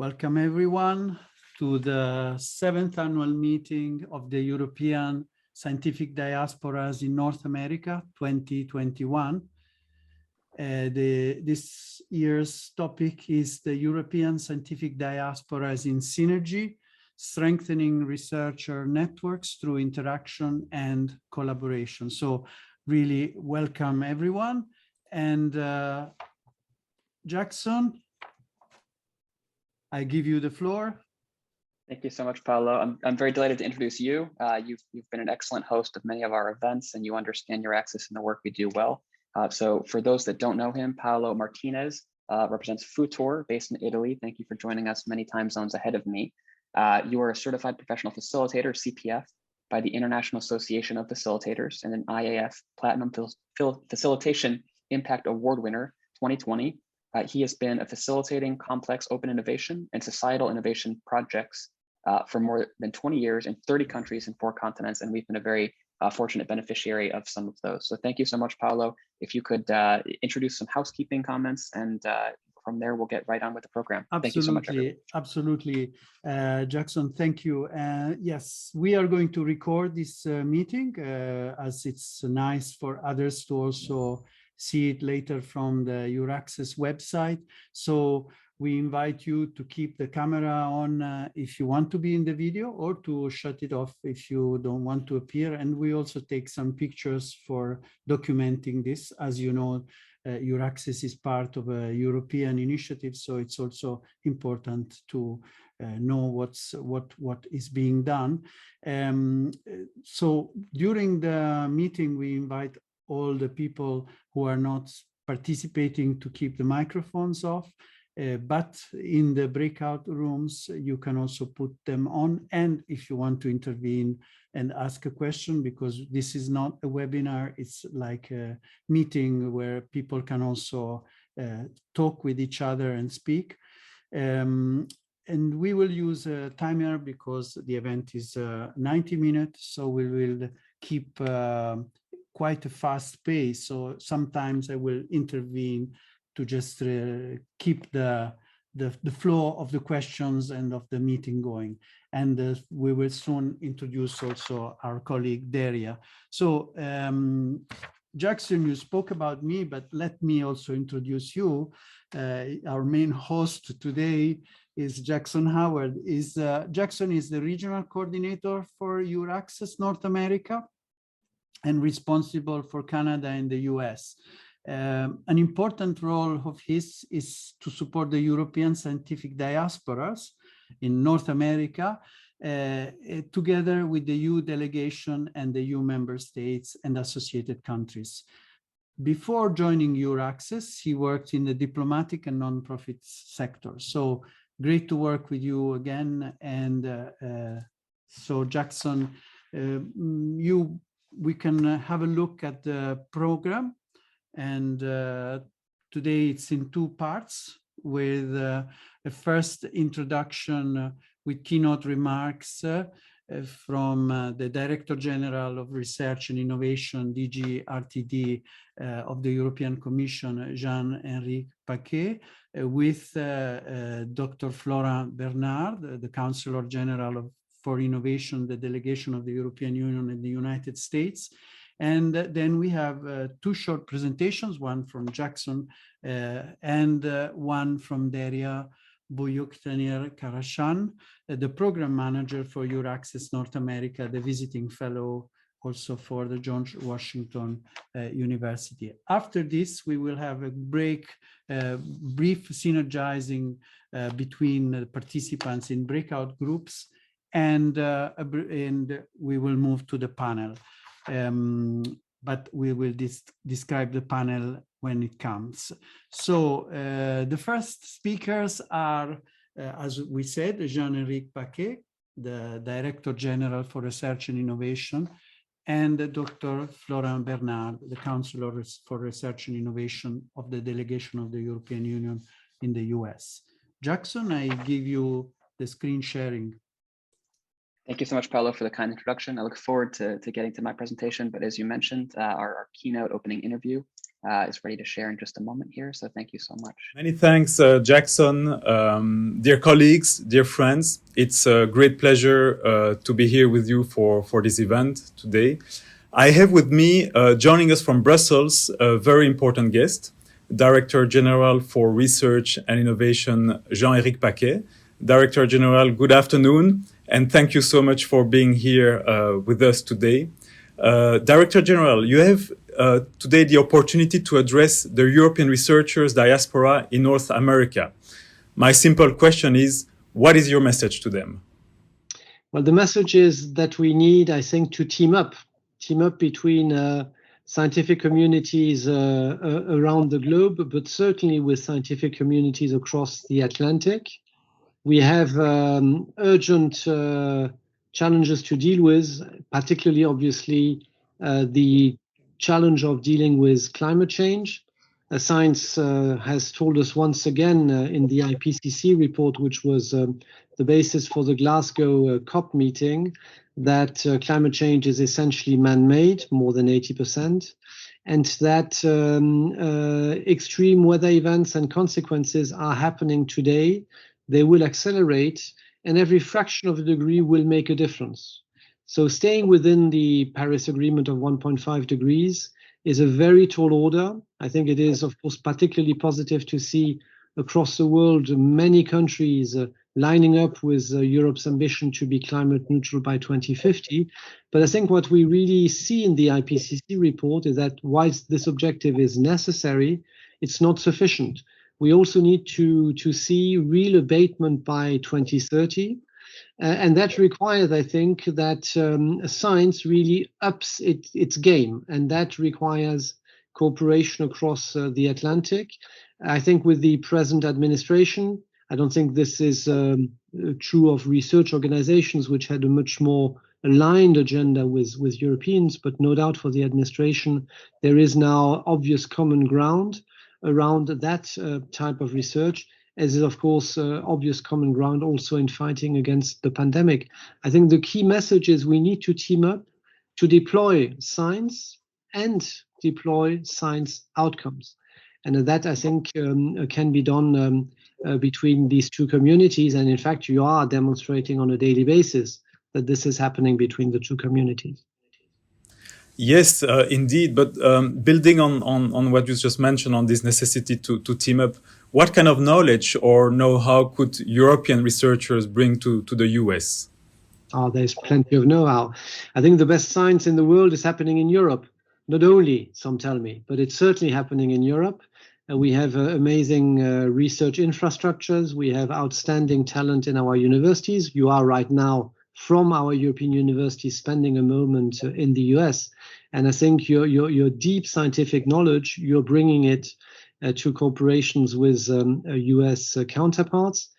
Welcome everyone to the 7th annual meeting of the European Scientific Diasporas in North America 2021. This year's topic is the European Scientific Diasporas in Synergy, Strengthening Researcher Networks through Interaction and Collaboration. So really welcome everyone. And Jackson, I give you the floor. Thank you so much, Paolo. I'm very delighted to introduce you. You've been an excellent host of many of our events, and you understand EURAXESS and the work we do well. So for those that don't know him, Paolo Martinez represents Futur, based in Italy. Thank you for joining us many time zones ahead of me. You are a certified professional facilitator, CPF, by the International Association of Facilitators, and an IAF Platinum Facilitation Impact Award winner 2020. He has been a facilitating complex open innovation and societal innovation projects for more than 20 years in 30 countries and 4 continents, and we've been a very fortunate beneficiary of some of those. So thank you so much, Paolo. If you could introduce some housekeeping comments, and from there we'll get right on with the program. Absolutely, thank you so much, everyone. Absolutely. Jackson, thank you. Yes, we are going to record this meeting as it's nice for others to also see it later from the EURAXESS website. So we invite you to keep the camera on if you want to be in the video, or to shut it off if you don't want to appear. And we also take some pictures for documenting this. As you know, EURAXESS is part of a European initiative, so it's also important to know what is being done. So during the meeting, we invite all the people who are not participating to keep the microphones off, but in the breakout rooms, you can also put them on. And if you want to intervene and ask a question, because this is not a webinar, it's like a meeting where people can also talk with each other and speak. And we will use a timer because the event is 90 minutes, so we will keep quite a fast pace. So sometimes I will intervene to just keep the flow of the questions and of the meeting going. And we will soon introduce also our colleague Daria. So Jackson, you spoke about me, but let me also introduce you. Our main host today is Jackson Howard. Jackson is the regional coordinator for EURAXESS North America and responsible for Canada and the US. An important role of his is to support the European Scientific Diasporas in North America, together with the EU delegation and the EU member states and associated countries. Before joining EURAXESS, he worked in the diplomatic and nonprofit sector. So great to work with you again. And so Jackson, we can have a look at the program. And today it's in 2 parts, with a first introduction with keynote remarks from the Director General of Research and Innovation, DG RTD of the European Commission, Jean-Henri Paquet, with Dr. Florent Bernard, the Counselor General for Innovation, the delegation of the European Union in the United States. And then we have 2 short presentations, one from Jackson and one from Daria Bouyuktanir-Karashan, the program manager for EURAXESS North America, the visiting fellow also for the George Washington University. After this, we will have a break, brief synergizing between the participants in breakout groups, and we will move to the panel. But we will describe the panel when it comes. So the first speakers are, as we said, Jean-Henri Paquet, the Director General for Research and Innovation, and Dr. Florent Bernard, the Counselor for Research and Innovation of the delegation of the European Union in the US. Jackson, I give you the screen sharing. Thank you so much, Paolo, for the kind introduction. I look forward to getting to my presentation, but as you mentioned, our keynote opening interview is ready to share in just a moment here. So thank you so much. Many thanks, Jackson. Dear colleagues, dear friends, it's a great pleasure to be here with you for this event today. I have with me, joining us from Brussels, a very important guest, Director General for Research and Innovation, Jean-Éric Paquet. Director General, good afternoon, and thank you so much for being here with us today. Director General, you have today the opportunity to address the European researchers diaspora in North America. My simple question is, what is your message to them? Well, the message is that we need, I think, to team up between scientific communities around the globe, but certainly with scientific communities across the Atlantic. We have urgent challenges to deal with, particularly, obviously, the challenge of dealing with climate change. Science has told us once again in the IPCC report, which was the basis for the Glasgow COP meeting, that climate change is essentially man-made, more than 80%, and that extreme weather events and consequences are happening today. They will accelerate, and every fraction of a degree will make a difference. So staying within the Paris Agreement of 1.5 degrees is a very tall order. I think it is, of course, particularly positive to see across the world many countries lining up with Europe's ambition to be climate neutral by 2050. But I think what we really see in the IPCC report is that whilst this objective is necessary, it's not sufficient. We also need to see real abatement by 2030. And that requires, I think, that science really ups its game, and that requires cooperation across the Atlantic. I think with the present administration, I don't think this is true of research organizations, which had a much more aligned agenda with Europeans, but no doubt for the administration, there is now obvious common ground around that type of research, as is, of course, obvious common ground also in fighting against the pandemic. I think the key message is we need to team up to deploy science and deploy science outcomes. And that, I think, can be done between these two communities. And in fact, you are demonstrating on a daily basis that this is happening between the two communities. Yes, indeed. But building on what you just mentioned on this necessity to team up, what kind of knowledge or know-how could European researchers bring to the US? Oh, there's plenty of know-how. I think the best science in the world is happening in Europe. Not only, some tell me, but it's certainly happening in Europe. We have amazing research infrastructures. We have outstanding talent in our universities. You are right now from our European universities spending a moment in the US. And I think your deep scientific knowledge, you're bringing it to corporations with US counterparts.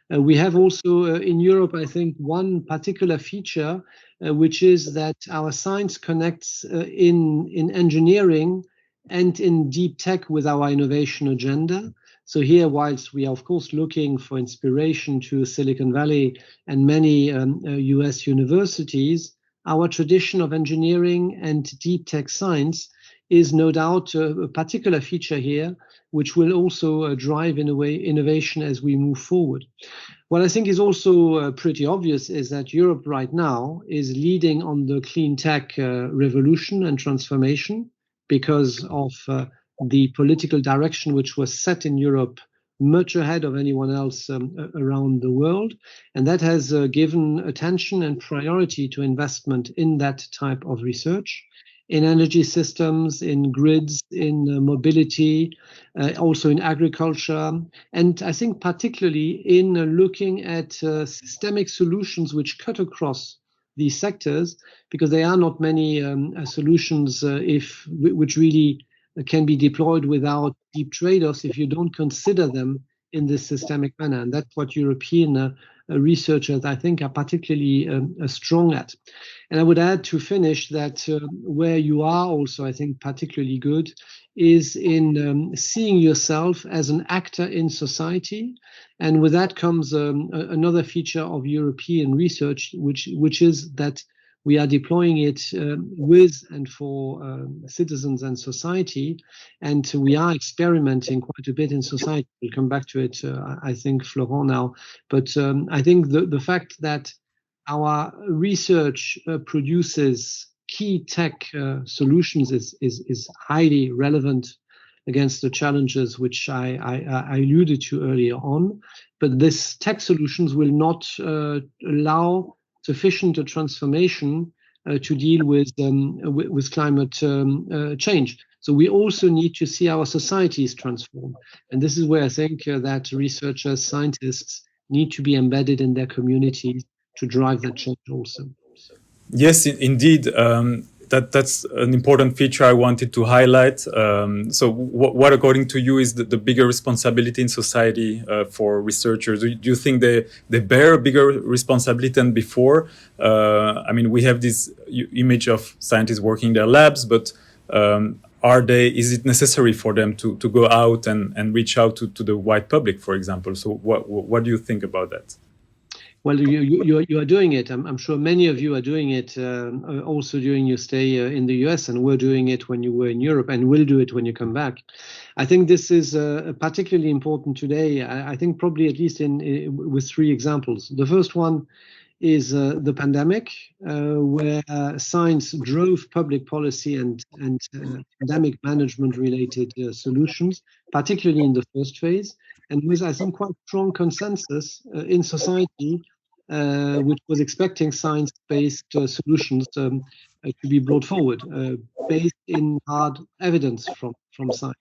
We have also in Europe, I think, one particular feature, which is that our science connects in engineering and in deep tech with our innovation agenda. So here, whilst we are, of course, looking for inspiration to Silicon Valley and many US universities, our tradition of engineering and deep tech science is no doubt a particular feature here, which will also drive innovation as we move forward. What I think is also pretty obvious is that Europe right now is leading on the clean tech revolution and transformation because of the political direction which was set in Europe much ahead of anyone else around the world. And that has given attention and priority to investment in that type of research, in energy systems, in grids, in mobility, also in agriculture. And I think particularly in looking at systemic solutions which cut across these sectors, because there are not many solutions which really can be deployed without deep trade-offs if you don't consider them in this systemic manner. And that's what European researchers, I think, are particularly strong at. And I would add to finish that where you are also, I think, particularly good is in seeing yourself as an actor in society. And with that comes another feature of European research, which is that we are deploying it with and for citizens and society, and we are experimenting quite a bit in society. We'll come back to it, I think, Florent now. But I think the fact that our research produces key tech solutions is highly relevant against the challenges which I alluded to earlier on. But this tech solutions will not allow sufficient a transformation to deal with climate change. So we also need to see our societies transform. And this is where I think that researchers, scientists need to be embedded in their communities to drive that change also. Yes, indeed. That's an important feature I wanted to highlight. So what according to you, is the bigger responsibility in society for researchers? Do you think they bear a bigger responsibility than before? I mean, we have this image of scientists working in their labs, but is it necessary for them to go out and reach out to the wide public, for example? So what do you think about that? Well, you are doing it. I'm sure many of you are doing it also during your stay in the US, and were doing it when you were in Europe, and will do it when you come back. I think this is particularly important today. I think probably at least with three examples. The first one is the pandemic, where science drove public policy and pandemic management related solutions, particularly in the first phase, and with, I think, quite strong consensus in society, which was expecting science-based solutions to be brought forward, based in hard evidence from science.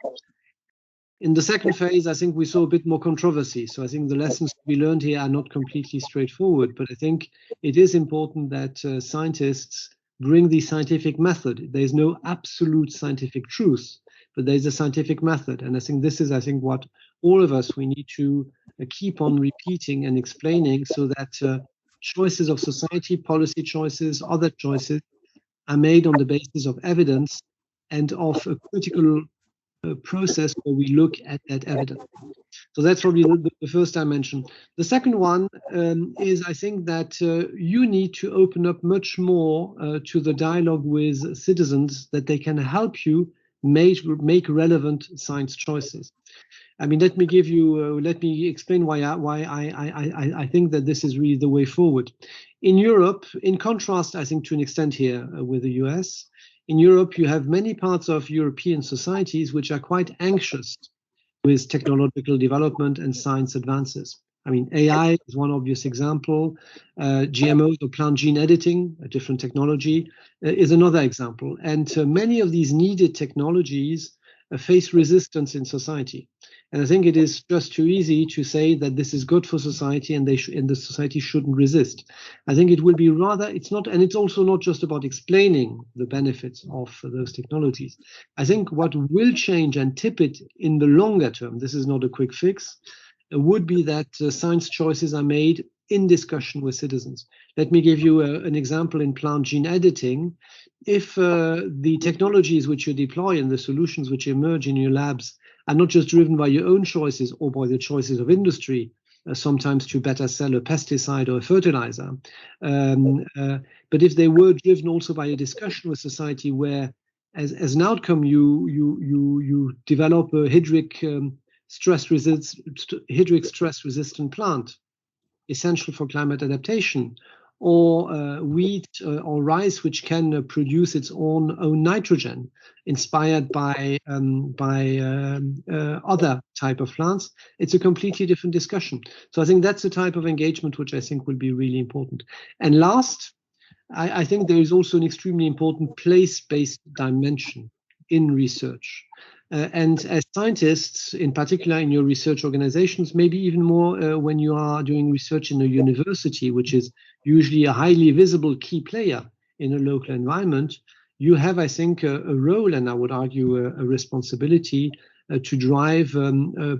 In the second phase, I think we saw a bit more controversy. So I think the lessons to be learned here are not completely straightforward, but I think it is important that scientists bring the scientific method. There's no absolute scientific truth, but there's a scientific method. And I think this is, what all of us, we need to keep on repeating and explaining, so that choices of society, policy choices, other choices are made on the basis of evidence and of a critical process where we look at that evidence. So that's probably the first dimension. The second one is, I think, that you need to open up much more to the dialogue with citizens, that they can help you make relevant science choices. I mean, let me explain why I think that this is really the way forward. In Europe, in contrast, I think, to an extent here with the US, in Europe, you have many parts of European societies which are quite anxious with technological development and science advances. I mean, AI is one obvious example. GMOs, or plant gene editing, a different technology, is another example. And many of these needed technologies face resistance in society. And I think it is just too easy to say that this is good for society and the society shouldn't resist. I think it will be rather, it's also not just about explaining the benefits of those technologies. I think what will change and tip it in the longer term, this is not a quick fix, would be that science choices are made in discussion with citizens. Let me give you an example in plant gene editing. If the technologies which you deploy and the solutions which emerge in your labs are not just driven by your own choices or by the choices of industry, sometimes to better sell a pesticide or a fertilizer, but if they were driven also by a discussion with society, where as an outcome you develop a hydric stress resistant plant, essential for climate adaptation, or wheat or rice which can produce its own nitrogen, inspired by other type of plants, it's a completely different discussion. So I think that's the type of engagement which I think will be really important. And last, I think there is also an extremely important place-based dimension in research. And as scientists, in particular in your research organizations, maybe even more when you are doing research in a university, which is usually a highly visible key player in a local environment, you have, I think, a role, and I would argue a responsibility to drive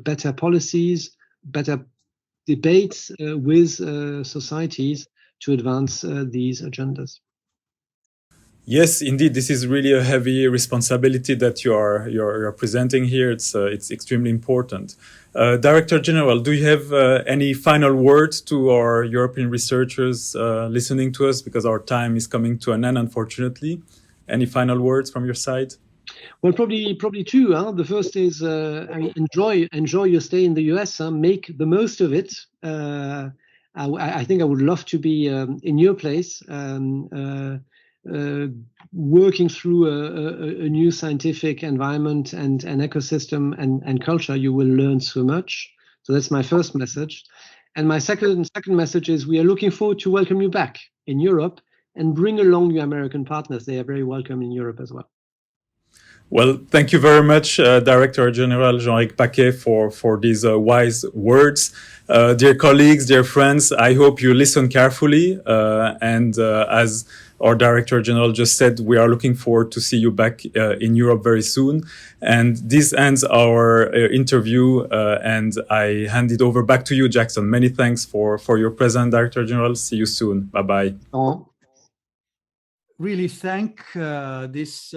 better policies, better debates with societies to advance these agendas. Yes, indeed, this is really a heavy responsibility that you're presenting here. It's extremely important. Director General, do you have any final words to our European researchers listening to us, because our time is coming to an end, unfortunately? Any final words from your side? Well, probably two. Huh? The first is, I mean, enjoy your stay in the US. Huh? Make the most of it. I think I would love to be in your place, working through a new scientific environment and an ecosystem and culture. You will learn so much. So that's my first message. And my second message is, we are looking forward to welcome you back in Europe, and bring along your American partners. They are very welcome in Europe as well. Well, thank you very much, Director General Jean-Eric Paquet, for these wise words. Dear colleagues, dear friends, I hope you listen carefully. And as our Director General just said, we are looking forward to see you back in Europe very soon. And this ends our interview, and I hand it over back to you, Jackson. Many thanks for your presence, Director General. See you soon. Bye-bye. Really thank this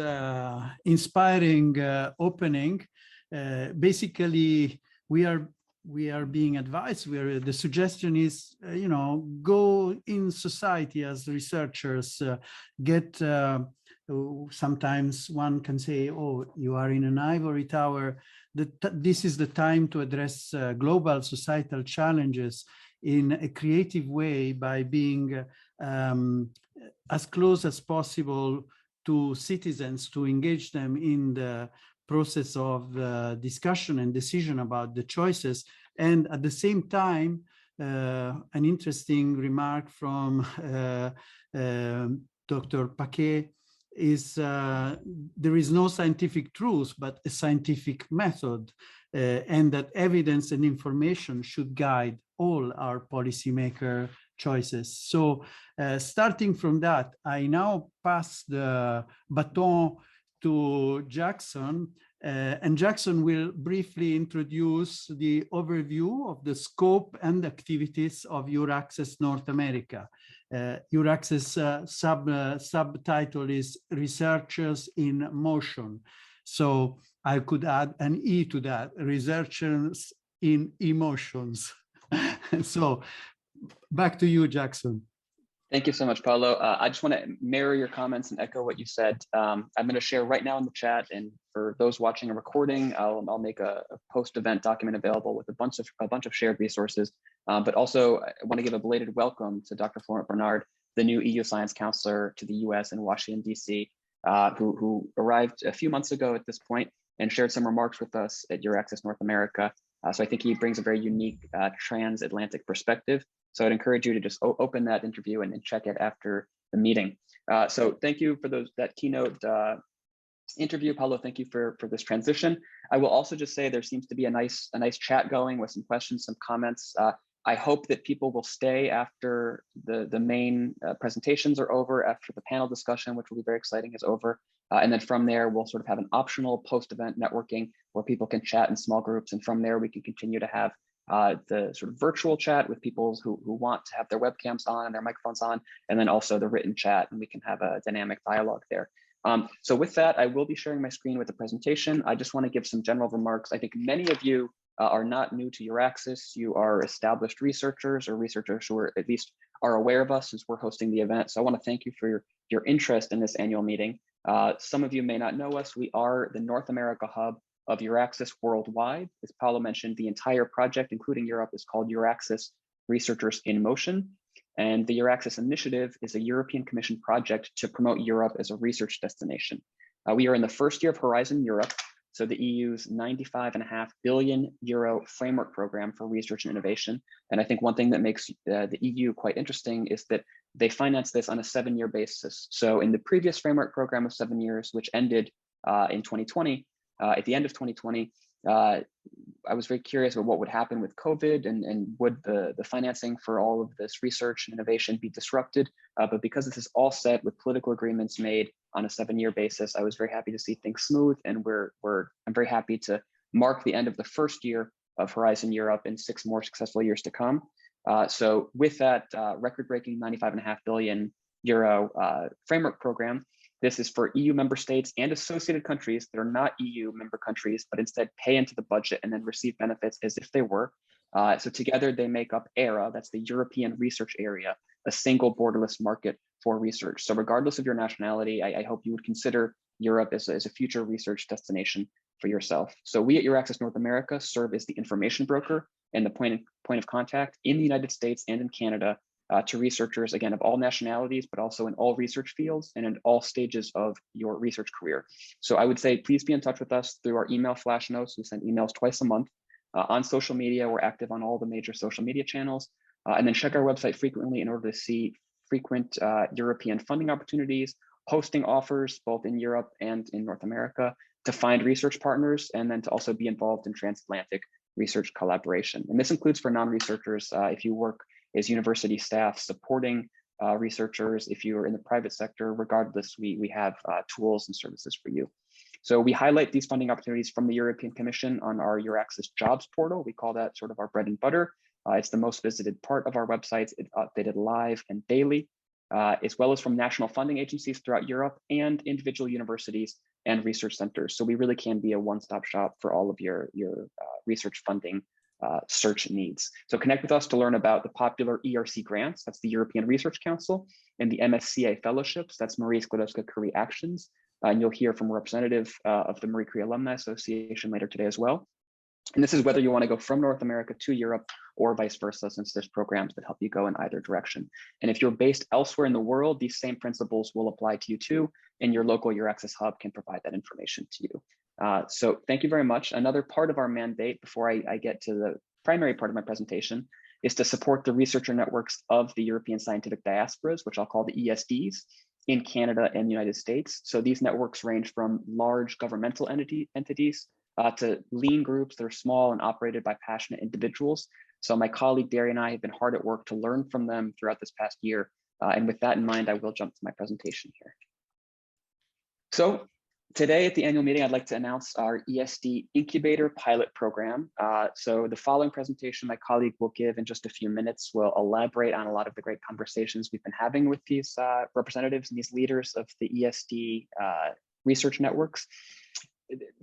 inspiring opening. Basically, we are being advised. The suggestion is, go in society as researchers. Get sometimes one can say, "Oh, you are in an ivory tower." This is the time to address global societal challenges in a creative way by being as close as possible to citizens, to engage them in the process of discussion and decision about the choices. And at the same time, an interesting remark from Dr. Paquet is there is no scientific truth, but a scientific method, and that evidence and information should guide all our policymaker choices. So starting from that, I now pass the baton to Jackson, and Jackson will briefly introduce the overview of the scope and activities of EURAXESS North America. EURAXESS subtitle is Researchers in Motion. So I could add an E to that, Researchers in Emotions. So back to you, Jackson. Thank you so much, Paulo. I just want to mirror your comments and echo what you said. I'm going to share right now in the chat, and for those watching a recording, I'll make a post-event document available with a bunch of shared resources. But also, I want to give a belated welcome to Dr. Florent Bernard, the new EU Science Counselor to the US in Washington, DC, who arrived a few months ago at this point and shared some remarks with us at EURAXESS North America. So I think he brings a very unique transatlantic perspective. So I'd encourage you to just open that interview and check it after the meeting. So thank you for that keynote interview, Paulo. Thank you for this transition. I will also just say there seems to be a nice chat going with some questions, some comments. I hope that people will stay after the main presentations are over, after the panel discussion, which will be very exciting, is over. And then from there, we'll sort of have an optional post-event networking where people can chat in small groups. And from there, we can continue to have the sort of virtual chat with people who want to have their webcams on and their microphones on, and then also the written chat, and we can have a dynamic dialogue there. So with that, I will be sharing my screen with the presentation. I just want to give some general remarks. I think many of you are not new to EURAXESS. You are established researchers, or researchers who are at least are aware of us since we're hosting the event. So I want to thank you for your interest in this annual meeting. Some of you may not know us. We are the North America hub of EURAXESS worldwide. As Paulo mentioned, the entire project, including Europe, is called EURAXESS Researchers in Motion. And the EURAXESS initiative is a European Commission project to promote Europe as a research destination. We are in the first year of Horizon Europe, so the EU's €95.5 billion framework program for research and innovation. And I think one thing that makes the EU quite interesting is that they finance this on a 7-year basis. So in the previous framework program of 7 years, which ended in 2020, at the end of 2020, I was very curious about what would happen with COVID and would the financing for all of this research and innovation be disrupted. But because this is all set with political agreements made on a 7-year basis, I was very happy to see things smooth. And I'm very happy to mark the end of the first year of Horizon Europe and 6 more successful years to come. So with that record-breaking €95.5 billion framework program, This is for EU member states and associated countries that are not EU member countries, but instead pay into the budget and then receive benefits as if they were. So together they make up ERA, that's the European Research Area, a single borderless market for research. So regardless of your nationality, I hope you would consider Europe as a future research destination for yourself. So we at EURAXESS North America serve as the information broker and the point of contact in the United States and in Canada to researchers, again, of all nationalities, but also in all research fields and in all stages of your research career. So I would say, please be in touch with us through our email flash notes. We send emails twice a month. On social media, we're active on all the major social media channels. And then check our website frequently in order to see frequent European funding opportunities, hosting offers both in Europe and in North America, to find research partners, and then to also be involved in transatlantic research collaboration. And this includes for non-researchers, if you work as university staff supporting researchers, if you are in the private sector, regardless, we have tools and services for you. So we highlight these funding opportunities from the European Commission on our EURAXESS jobs portal. We call that sort of our bread and butter. It's the most visited part of our websites. It's updated live and daily, as well as from national funding agencies throughout Europe and individual universities and research centers. So we really can be a one-stop shop for all of your research funding search needs. So connect with us to learn about the popular ERC grants, that's the European Research Council, and the MSCA fellowships, that's Marie Skłodowska-Curie Actions. And you'll hear from a representative of the Marie Curie Alumni Association later today as well. And this is whether you want to go from North America to Europe or vice versa, since there's programs that help you go in either direction. And if you're based elsewhere in the world, these same principles will apply to you too, and your local EURAXESS hub can provide that information to you. So thank you very much. Another part of our mandate before I get to the primary part of my presentation is to support the researcher networks of the European Scientific Diasporas, which I'll call the ESDs, in Canada and the United States. So these networks range from large governmental entities to lean groups that are small and operated by passionate individuals. So my colleague Derry and I have been hard at work to learn from them throughout this past year. And with that in mind, I will jump to my presentation here. So today at the annual meeting, I'd like to announce our ESD Incubator Pilot Program. So the following presentation my colleague will give in just a few minutes will elaborate on a lot of the great conversations we've been having with these representatives and these leaders of the ESD research networks.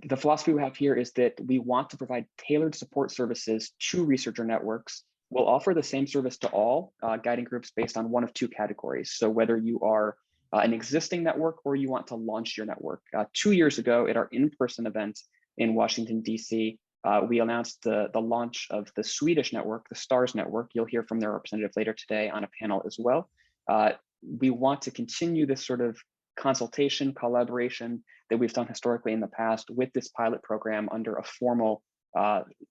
The philosophy we have here is that we want to provide tailored support services to researcher networks. We'll offer the same service to all guiding groups based on one of two categories. So whether you are an existing network or you want to launch your network. 2 years ago at our in-person event in Washington, DC, we announced the launch of the Swedish network, the STARS network. You'll hear from their representative later today on a panel as well. We want to continue this sort of consultation, collaboration that we've done historically in the past with this pilot program under a formal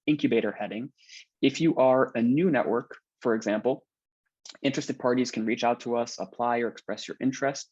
incubator heading. If you are a new network, for example, interested parties can reach out to us, apply or express your interest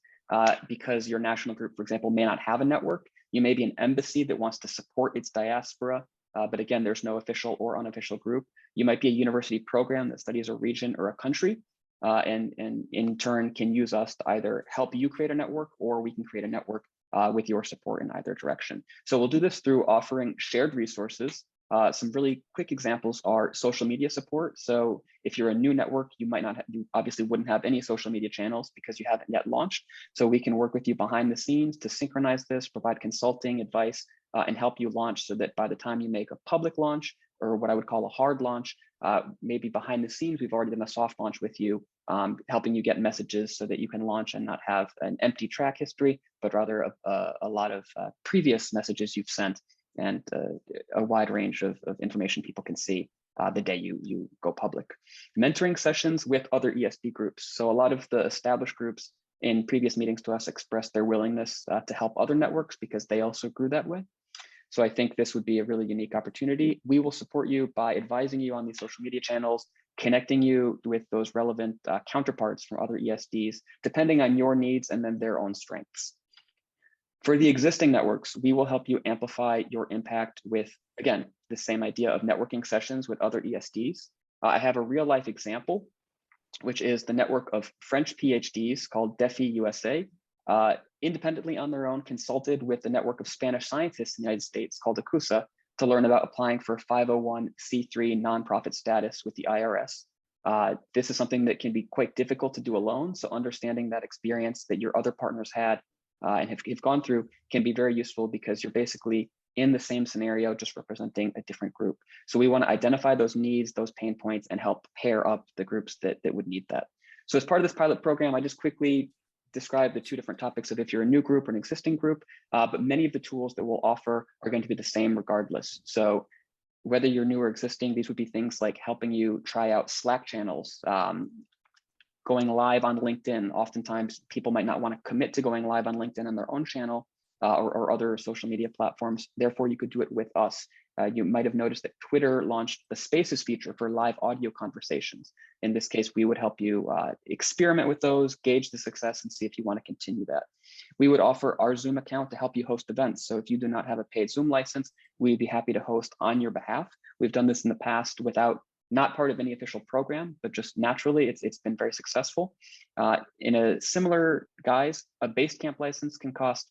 because your national group, for example, may not have a network. You may be an embassy that wants to support its diaspora, but again, there's no official or unofficial group. You might be a university program that studies a region or a country, and in turn can use us to either help you create a network or we can create a network with your support in either direction. So we'll do this through offering shared resources. Some really quick examples are social media support. So if you're a new network, you might not have, you obviously wouldn't have any social media channels because you haven't yet launched. So we can work with you behind the scenes to synchronize this, provide consulting advice, and help you launch so that by the time you make a public launch or what I would call a hard launch, maybe behind the scenes, we've already done a soft launch with you, helping you get messages so that you can launch and not have an empty track history, but rather a lot of previous messages you've sent and a wide range of information people can see the day you go public. Mentoring sessions with other ESD groups. So a lot of the established groups in previous meetings to us expressed their willingness to help other networks because they also grew that way. So I think this would be a really unique opportunity. We will support you by advising you on these social media channels, connecting you with those relevant counterparts from other ESDs, depending on your needs and then their own strengths. For the existing networks, we will help you amplify your impact with, again, the same idea of networking sessions with other ESDs. I have a real life example, which is the network of French PhDs called DEFI USA, independently on their own consulted with the network of Spanish scientists in the United States called ACUSA to learn about applying for 501c3 nonprofit status with the IRS. This is something that can be quite difficult to do alone. So understanding that experience that your other partners had and have gone through can be very useful because you're basically in the same scenario, just representing a different group. So we want to identify those needs, those pain points, and help pair up the groups that would need that. So as part of this pilot program, I just quickly describe the two different topics of if you're a new group or an existing group, but many of the tools that we'll offer are going to be the same regardless. So whether you're new or existing, these would be things like helping you try out Slack channels, going live on LinkedIn. Oftentimes people might not want to commit to going live on LinkedIn on their own channel, or other social media platforms. Therefore, you could do it with us. You might have noticed that Twitter launched the Spaces feature for live audio conversations. In this case, we would help you experiment with those, gauge the success, and see if you want to continue that. We would offer our Zoom account to help you host events. So if you do not have a paid Zoom license, we'd be happy to host on your behalf. We've done this in the past without, not part of any official program, but just naturally, it's been very successful. In a similar guise, a Basecamp license can cost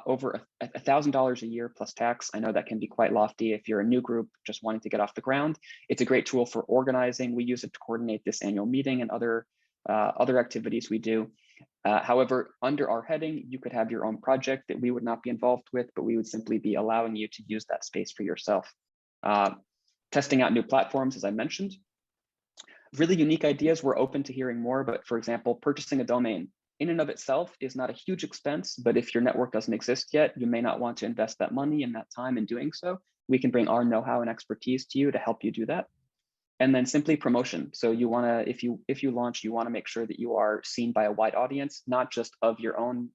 over $1,000 a year plus tax. I know that can be quite lofty if you're a new group just wanting to get off the ground. It's a great tool for organizing. We use it to coordinate this annual meeting and other activities we do. However, under our heading, you could have your own project that we would not be involved with, but we would simply be allowing you to use that space for yourself. Testing out new platforms, as I mentioned. Really unique ideas, we're open to hearing more, but for example, purchasing a domain in and of itself is not a huge expense, but if your network doesn't exist yet, you may not want to invest that money and that time in doing so. We can bring our know-how and expertise to you to help you do that. And then simply promotion. So you want to, if you launch, you want to make sure that you are seen by a wide audience, not just of your own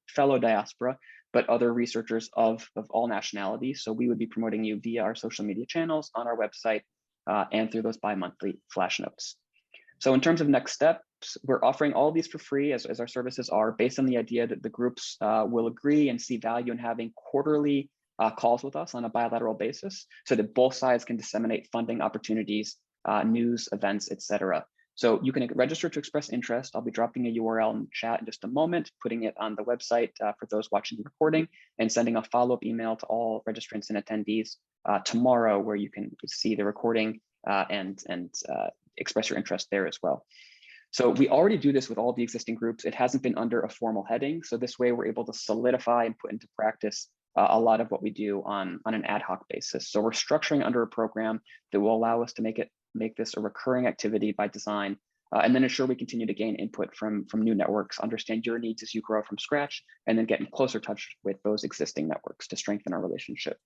fellow diaspora, but other researchers of all nationalities. So we would be promoting you via our social media channels, on our website, and through those bi-monthly flash notes. So in terms of next steps, we're offering all of these for free, as our services are, based on the idea that the groups will agree and see value in having quarterly calls with us on a bilateral basis, so that both sides can disseminate funding opportunities, news, events, etc. So you can register to express interest. I'll be dropping a URL in the chat in just a moment, putting it on the website for those watching the recording, and sending a follow-up email to all registrants and attendees tomorrow, where you can see the recording and express your interest there as well. So we already do this with all the existing groups. It hasn't been under a formal heading. So this way we're able to solidify and put into practice a lot of what we do on an ad hoc basis. So we're structuring under a program that will allow us to make this a recurring activity by design, and then ensure we continue to gain input from new networks, understand your needs as you grow from scratch, and then get in closer touch with those existing networks to strengthen our relationship.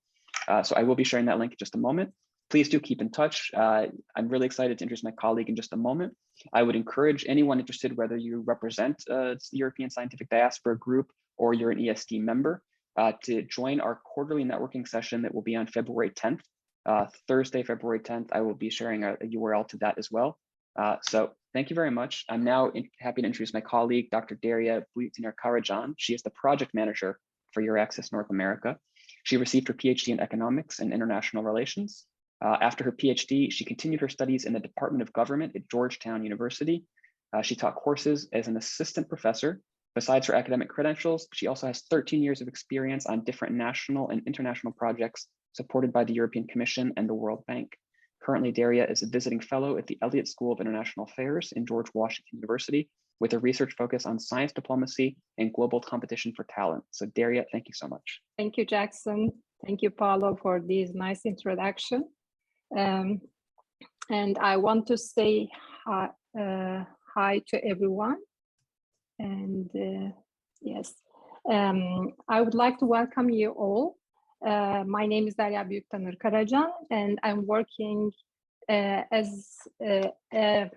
So I will be sharing that link in just a moment. Please do keep in touch. I'm really excited to introduce my colleague in just a moment. I would encourage anyone interested, whether you represent the European Scientific Diaspora group or you're an ESD member, to join our quarterly networking session that will be on February 10th. Thursday, February 10th, I will be sharing a URL to that as well. So thank you very much. I'm now happy to introduce my colleague, Dr. Daria Karajan. She is the project manager for EURAXESS North America. She received her PhD in economics and international relations. After her PhD, she continued her studies in the Department of Government at Georgetown University. She taught courses as an assistant professor. Besides her academic credentials, she also has 13 years of experience on different national and international projects supported by the European Commission and the World Bank. Currently, Daria is a visiting fellow at the Elliott School of International Affairs in George Washington University, with a research focus on science diplomacy and global competition for talent. So Daria, thank you so much. Thank you, Jackson. Thank you, Paolo, for this nice introduction. And I want to say hi to everyone. And yes, I would like to welcome you all. My name is Daria Karajan, and I'm working as a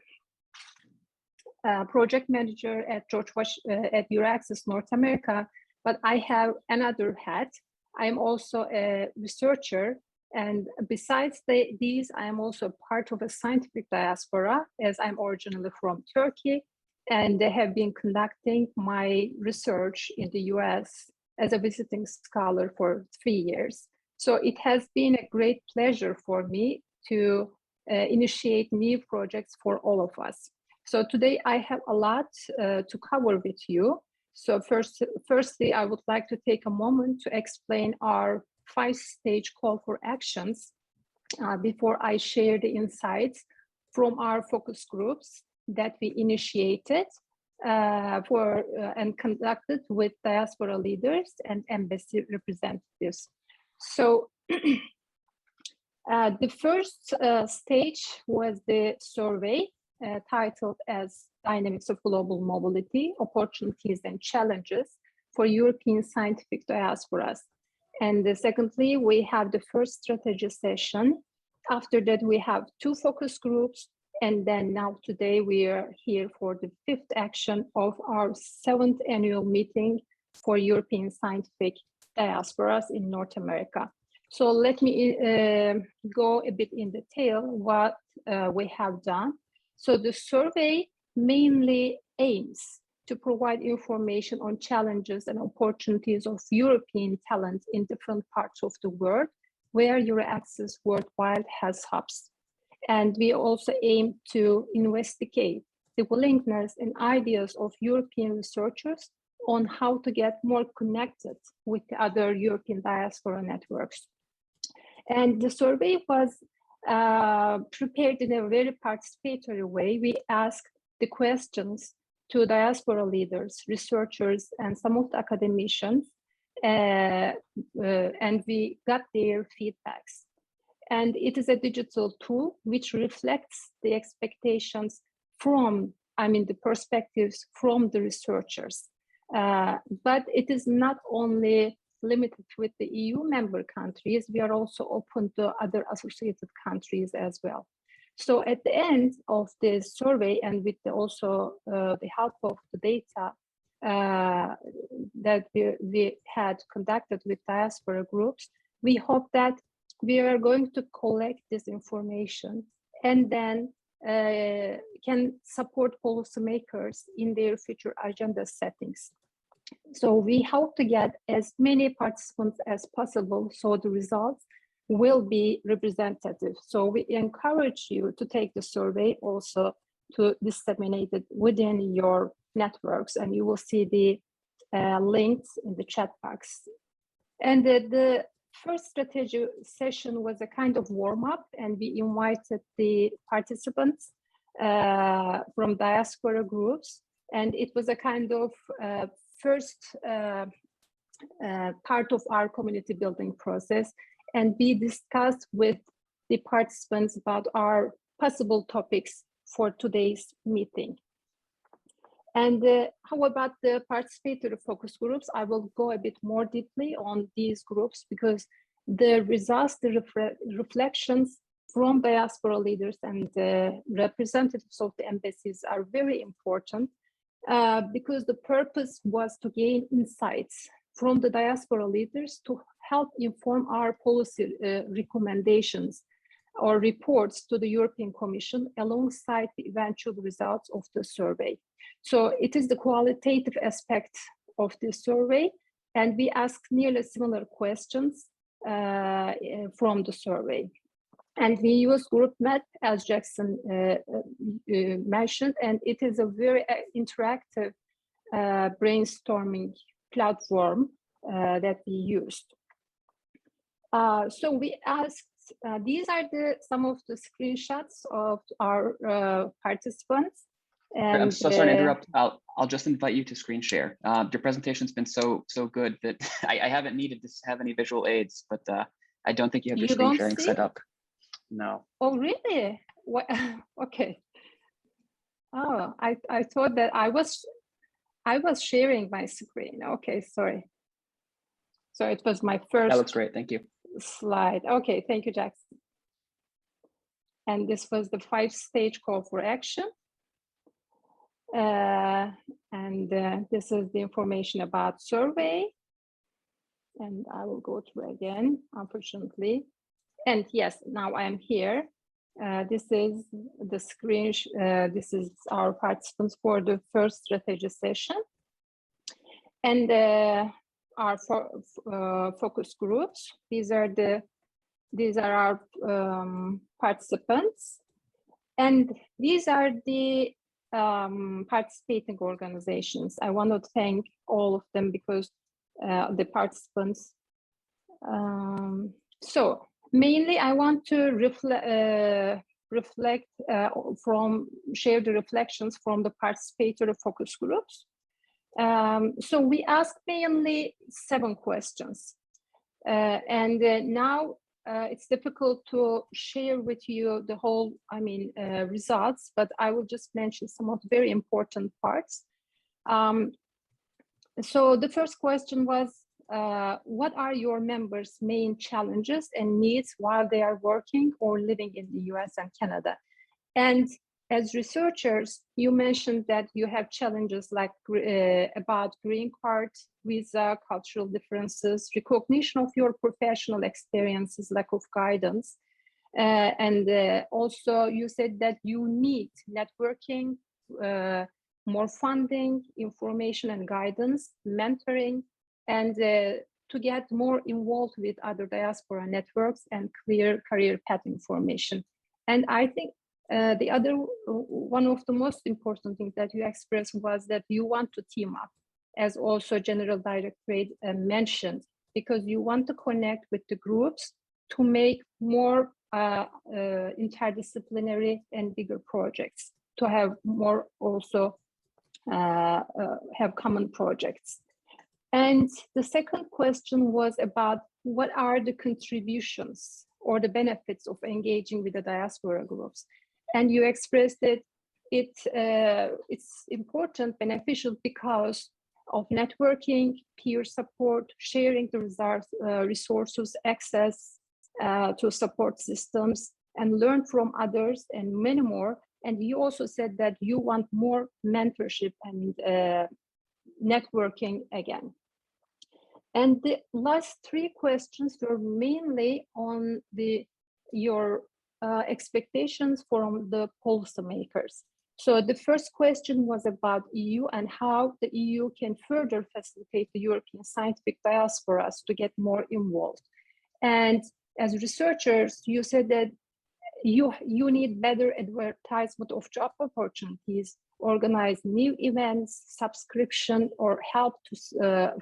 project manager at EURAXESS North America, but I have another hat. I'm also a researcher, and besides these, I am also part of a scientific diaspora, as I'm originally from Turkey, and they have been conducting my research in the US as a visiting scholar for 3 years. So it has been a great pleasure for me to initiate new projects for all of us. So today I have a lot to cover with you. So firstly, I would like to take a moment to explain our 5-stage call for actions before I share the insights from our focus groups that we initiated and conducted with diaspora leaders and embassy representatives. So the first stage was the survey titled as Dynamics of Global Mobility, Opportunities and Challenges for European Scientific Diasporas. And secondly, we have the first strategy session. After that, we have 2 focus groups. And then now today we are here for the 5th action of our 7th annual meeting for European Scientific Diasporas in North America. So let me go a bit in detail what we have done. So the survey mainly aims to provide information on challenges and opportunities of European talent in different parts of the world where EURAXESS Worldwide has hubs. And we also aim to investigate the willingness and ideas of European researchers on how to get more connected with the other European diaspora networks. And the survey was prepared in a very participatory way. We asked the questions to diaspora leaders, researchers, and some of the academicians, and we got their feedbacks. And it is a digital tool which reflects the expectations from, the perspectives from the researchers. But it is not only limited with the EU member countries, we are also open to other associated countries as well. So at the end of the survey, and with also the help of the data that we had conducted with diaspora groups, we hope that we are going to collect this information and then can support policymakers in their future agenda settings. So we hope to get as many participants as possible so the results will be representative. So we encourage you to take the survey also to disseminate it within your networks, and you will see the links in the chat box. And the first strategy session was a kind of warm-up, and we invited the participants from diaspora groups, and it was a kind of first part of our community building process, and we discussed with the participants about our possible topics for today's meeting. And how about the participatory focus groups? I will go a bit more deeply on these groups because the results, the reflections from diaspora leaders and representatives of the embassies are very important because the purpose was to gain insights from the diaspora leaders to help inform our policy recommendations or reports to the European Commission alongside the eventual results of the survey. So it is the qualitative aspect of the survey, and we asked nearly similar questions from the survey. And we use GroupMap, as Jackson mentioned, and it is a very interactive brainstorming platform that we used. So we asked, these are some of the screenshots of our participants. And, I'm so sorry to interrupt. I'll just invite you to screen share. Your presentation's been so good that I haven't needed to have any visual aids, but I don't think you have your screen sharing set up. No. Oh, really? What? Okay. Oh, I thought that I was sharing my screen. Okay, sorry. So it was my first. That looks great. Thank you. Slide. Okay, thank you, Jackson. And this was the 5-stage call for action. This is the information about survey. And I will go through again, unfortunately. And yes, now I am here. This is the screen. This is our participants for the first strategy session. And our focus groups. These are our participants. And these are the participating organizations. I want to thank all of them because the participants. So mainly I want to reflect share the reflections from the participatory focus groups. So we asked mainly 7 questions, and now it's difficult to share with you the whole, results, but I will just mention some of the very important parts. So the first question was, what are your members' main challenges and needs while they are working or living in the US and Canada? And as researchers, you mentioned that you have challenges like about green card, visa, cultural differences, recognition of your professional experiences, lack of guidance. And also you said that you need networking, more funding, information and guidance, mentoring, and to get more involved with other diaspora networks and clear career path information. And I think the other one of the most important things that you expressed was that you want to team up, as also General Directorate mentioned, because you want to connect with the groups to make more interdisciplinary and bigger projects, to have more also have common projects. And the second question was about what are the contributions or the benefits of engaging with the diaspora groups. And you expressed that it's important, beneficial because of networking, peer support, sharing the resources, access to support systems, and learn from others, and many more. And you also said that you want more mentorship and networking again. And the last 3 questions were mainly on your expectations from the policymakers. So the first question was about EU and how the EU can further facilitate the European scientific diasporas to get more involved. And as researchers, you said that you need better advertisement of job opportunities, organize new events, subscription, or help to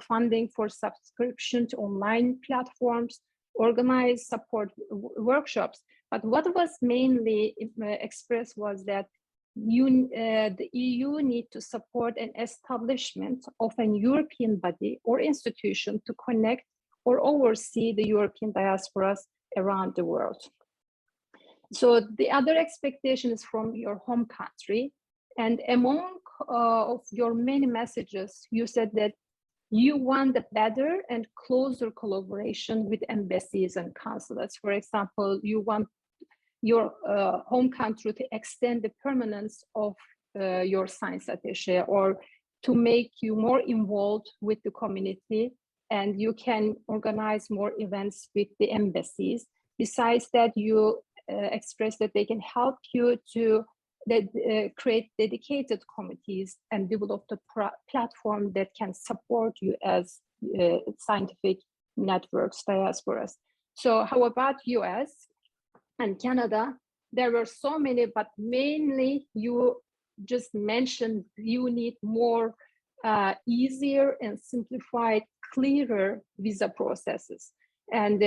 funding for subscription to online platforms, organize support workshops. But what was mainly expressed was that the EU need to support an establishment of an European body or institution to connect or oversee the European diasporas around the world. So the other expectation is from your home country. And among of your many messages, you said that you want a better and closer collaboration with embassies and consulates. For example, you want your home country to extend the permanence of your science attaché, or to make you more involved with the community, and you can organize more events with the embassies. Besides that, you express that they can help you to create dedicated committees and develop the platform that can support you as scientific networks, diasporas. So how about US and Canada? There were so many, but mainly you just mentioned you need more easier and simplified, clearer visa processes. And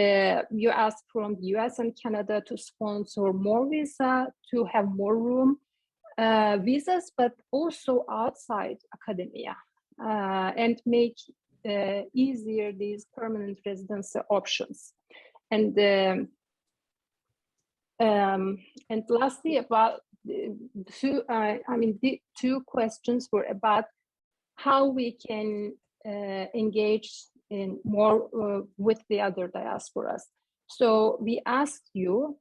you asked from the US and Canada to sponsor more visa, to have more room visas, but also outside academia, and make easier these permanent residency options. And lastly, about the 2 questions were about how we can engage in more with the other diasporas. So we asked you,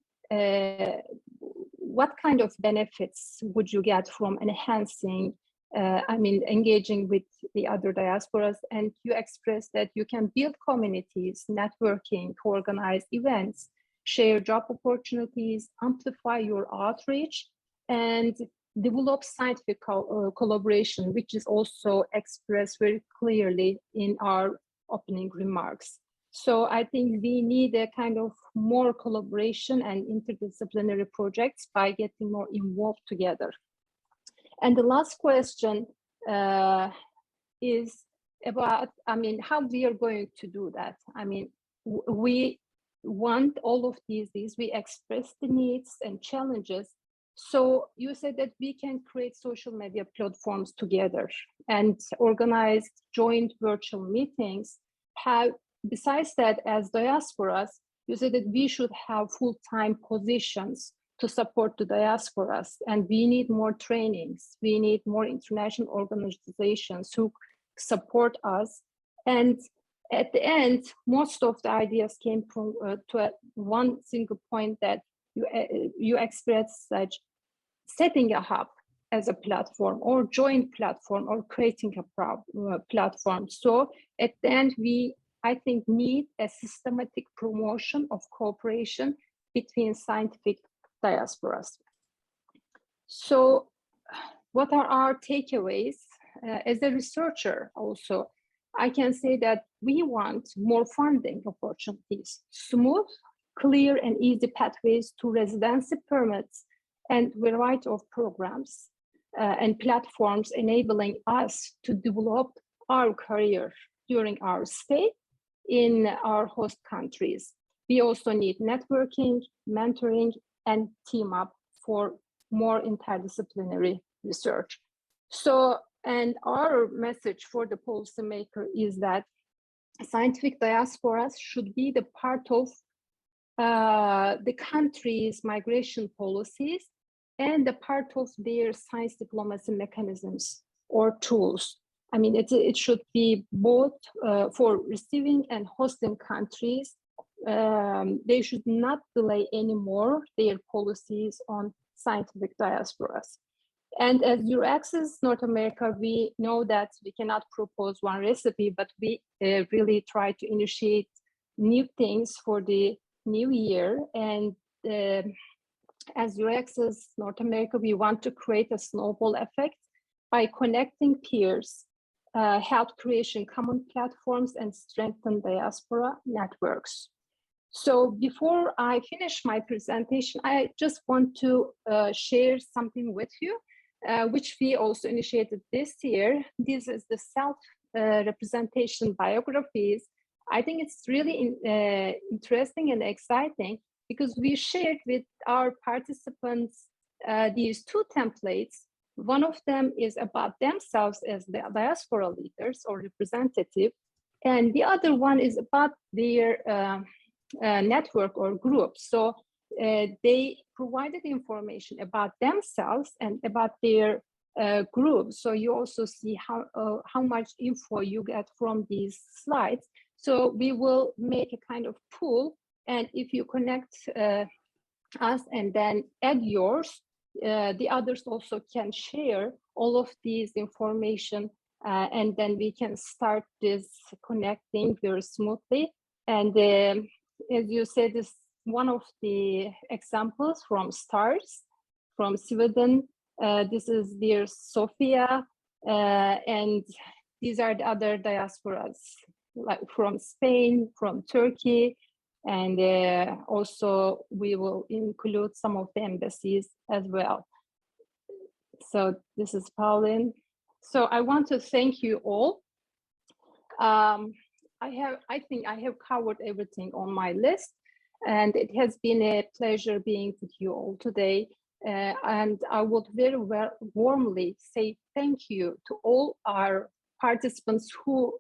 what kind of benefits would you get from enhancing, engaging with the other diasporas? And you expressed that you can build communities, networking, organize events, share job opportunities, amplify your outreach, and develop scientific collaboration, which is also expressed very clearly in our opening remarks. So I think we need a kind of more collaboration and interdisciplinary projects by getting more involved together. And the last question is about, how we are going to do that. We want all of these, we express the needs and challenges. So you said that we can create social media platforms together and organize joint virtual meetings. Besides that, as diasporas, you said that we should have full-time positions to support the diasporas, and we need more trainings. We need more international organizations who support us. And at the end, most of the ideas came from one single point that you expressed, such setting a hub as a platform or joint platform or creating a platform. So at the end, I think, need a systematic promotion of cooperation between scientific diasporas. So what are our takeaways? As a researcher also, I can say that we want more funding opportunities, smooth, clear and easy pathways to residency permits and variety of programs and platforms enabling us to develop our career during our stay in our host countries. We also need networking, mentoring, and team up for more interdisciplinary research. So, and our message for the policymaker is that scientific diasporas should be the part of the country's migration policies and the part of their science diplomacy mechanisms or tools. I mean, it should be both for receiving and hosting countries. They should not delay anymore their policies on scientific diasporas. And as EURAXESS North America, we know that we cannot propose one recipe, but we really try to initiate new things for the new year. And as EURAXESS North America, we want to create a snowball effect by connecting peers, help creation common platforms, and strengthen diaspora networks. So before I finish my presentation, I just want to share something with you, which we also initiated this year. This is the self-representation biographies. I think it's really interesting and exciting because we shared with our participants these two templates. One of them is about themselves as the diaspora leaders or representative, and the other one is about their network or group. So they provided information about themselves and about their group. So you also see how much info you get from these slides. So we will make a kind of pool, and if you connect us and then add yours, the others also can share all of these information, and then we can start this connecting very smoothly. And as you said, this one of the examples from STARS from Sweden. This is dear Sophia, and these are the other diasporas, like from Spain, from Turkey, and also we will include some of the embassies as well. So this is Pauline. So I want to thank you all. I think I have covered everything on my list, and it has been a pleasure being with you all today. And I would very warmly say thank you to all our participants who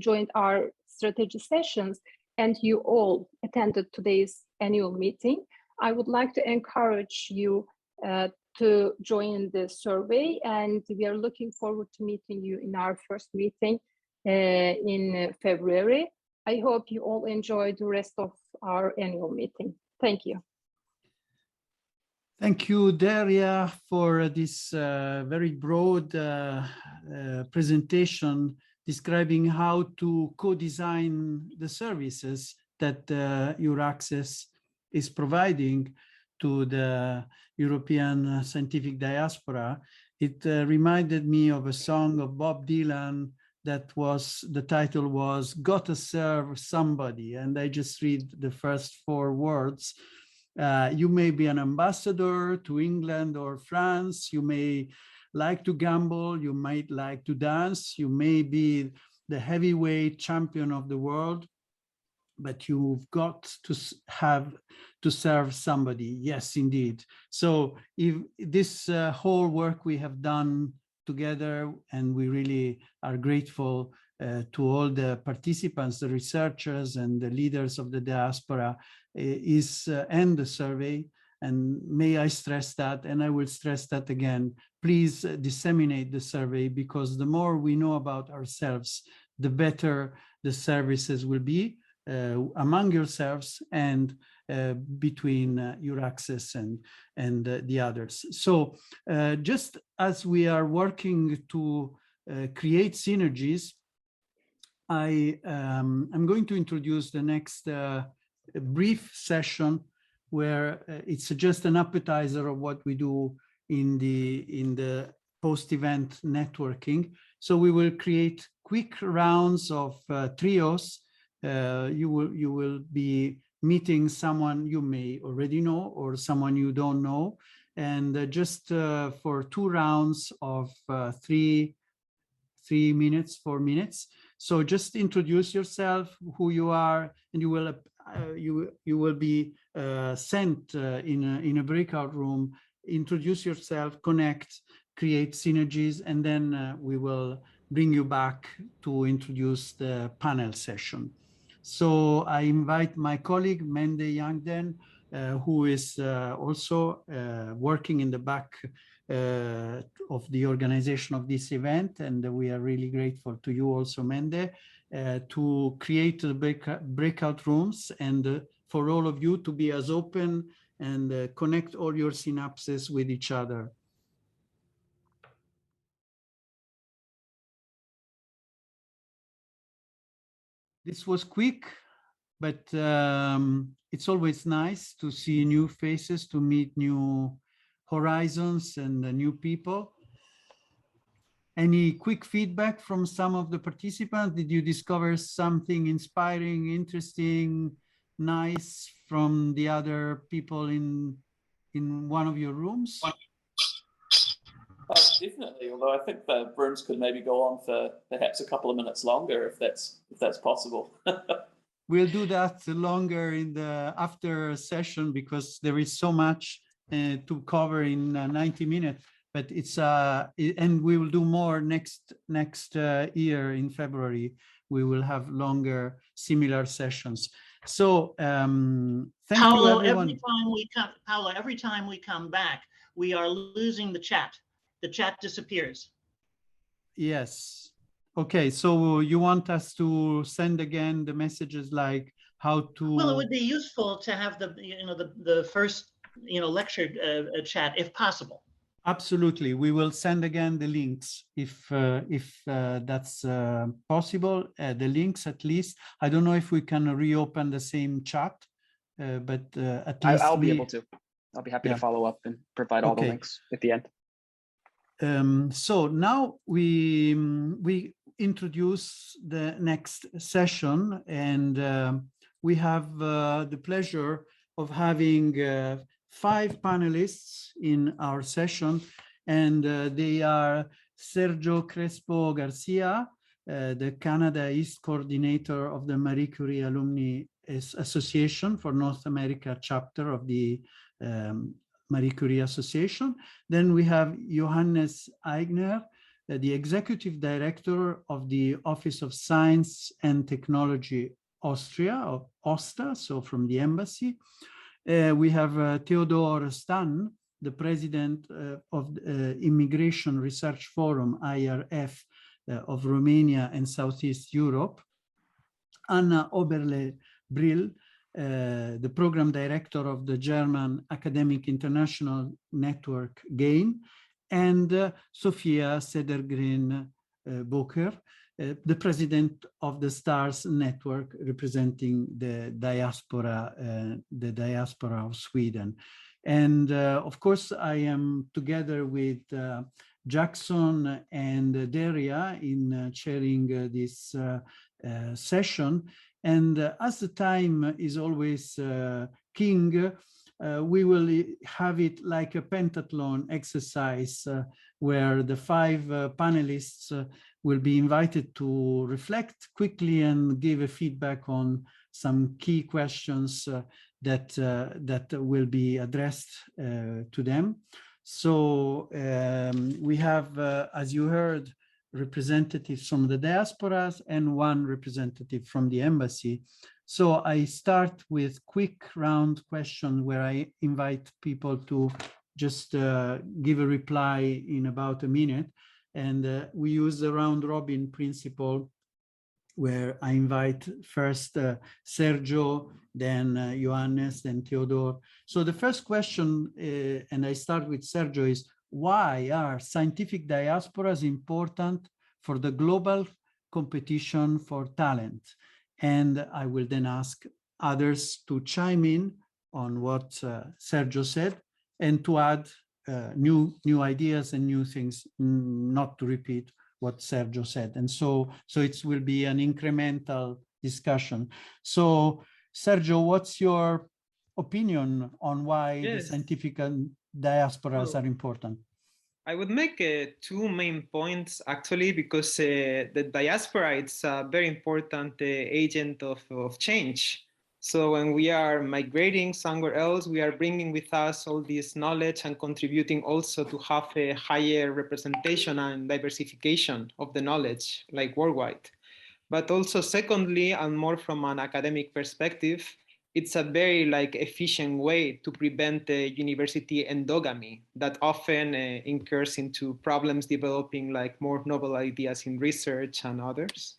joined our strategy sessions, and you all attended today's annual meeting. I would like to encourage you to join the survey, and we are looking forward to meeting you in our first meeting in February. I hope you all enjoy the rest of our annual meeting. Thank you. Thank you, Daria, for this very broad presentation describing how to co-design the services that EURAXESS is providing to the European Scientific Diaspora. It reminded me of a song of Bob Dylan that the title was "Gotta Serve Somebody," and I just read the first 4 words. You may be an ambassador to England or France. You may like to gamble. You might like to dance. You may be the heavyweight champion of the world. but you've got to have to serve somebody. Yes, indeed. So if this whole work we have done together, and we really are grateful to all the participants, the researchers and the leaders of the diaspora, is end the survey. And may I stress that, and I will stress that again, please disseminate the survey, because the more we know about ourselves, the better the services will be among yourselves and between EURAXESS and the others. So just as we are working to create synergies, I'm going to introduce the next brief session, where it's just an appetizer of what we do in the post-event networking. So we will create quick rounds of trios. You will be meeting someone you may already know or someone you don't know, and just for 2 rounds of 3 minutes, 4 minutes. So just introduce yourself, who you are, and you will be sent in a breakout room. Introduce yourself, connect, create synergies, and then we will bring you back to introduce the panel session. So I invite my colleague Mende Yangden, who is also working in the back of the organization of this event, and we are really grateful to you also, Mende, to create the breakout rooms, and for all of you to be as open and connect all your synapses with each other. This was quick, but it's always nice to see new faces, to meet new horizons and new people. Any quick feedback from some of the participants? Did you discover something inspiring, interesting, nice from the other people in one of your rooms? Definitely, although I think the rooms could maybe go on for perhaps a couple of minutes longer, if that's possible. We'll do that longer in the after session, because there is so much to cover in 90 minutes. But it's and we will do more next year in February. We will have longer similar sessions. So thank you, everyone. Paolo, every time we come back, we are losing the chat. The chat disappears. Yes. Okay. So you want us to send again the messages, like how to? Well, it would be useful to have the first lecture chat if possible. Absolutely. We will send again the links if that's possible. The links, at least. I don't know if we can reopen the same chat, but at least I'll be able to. I'll be happy to follow up and provide all the links at the end. So now we introduce the next session, and we have the pleasure of having 5 panelists in our session, and they are Sergio Crespo Garcia, the Canada East coordinator of the Marie Curie Alumni Association for North America chapter of the Marie Curie Association. Then we have Johannes Eigner, the executive director of the Office of Science and Technology Austria, or OSTA, so from the embassy. We have Theodore Stan, the president of the Immigration Research Forum, IRF, of Romania and Southeast Europe. Anna Oberle-Brill, the program director of the German Academic International Network, GAIN, and Sophia Cedergren-Boker, the president of the STARS network, representing the diaspora of Sweden. And of course, I am together with Jackson and Daria in chairing this session. And as the time is always king, we will have it like a pentathlon exercise where the 5 panelists will be invited to reflect quickly and give a feedback on some key questions that will be addressed to them. So we have, as you heard, representatives from the diasporas and one representative from the embassy. So I start with quick round questions where I invite people to just give a reply in about a minute. And we use the round robin principle, where I invite first Sergio, then Johannes, then Theodore. So the first question, and I start with Sergio, is why are scientific diasporas important for the global competition for talent? And I will then ask others to chime in on what Sergio said and to add new ideas and new things, not to repeat what Sergio said. And so it will be an incremental discussion. So Sergio, what's your opinion on why the scientific diasporas are important? I would make two main points, actually, because the diaspora, it's a very important agent of change. So when we are migrating somewhere else, we are bringing with us all this knowledge and contributing also to have a higher representation and diversification of the knowledge, like worldwide. But also secondly, and more from an academic perspective, it's a very efficient way to prevent university endogamy that often incurs into problems developing more novel ideas in research and others.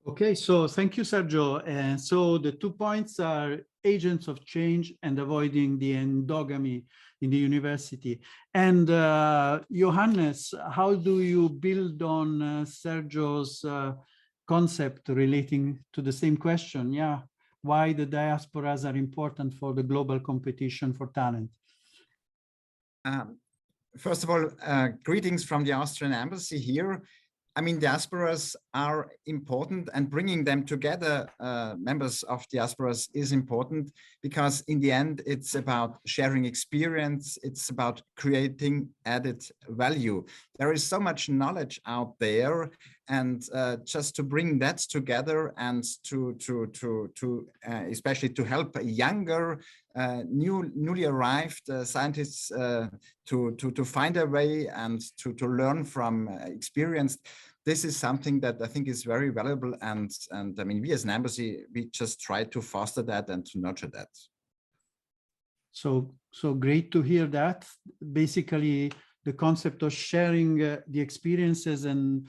Okay, so thank you, Sergio. And so the 2 points are agents of change and avoiding the endogamy in the university. And Johannes, how do you build on Sergio's concept relating to the same question? Yeah, why the diasporas are important for the global competition for talent? First of all, greetings from the Austrian embassy here. I mean, diasporas are important, and bringing them together, members of diasporas, is important because in the end, it's about sharing experience. It's about creating added value. There is so much knowledge out there, and just to bring that together and to especially to help younger, newly arrived scientists to find a way and to learn from experience. This is something that I think is very valuable, and I mean, we as an embassy, we just try to foster that and to nurture that. So great to hear that. Basically, the concept of sharing the experiences and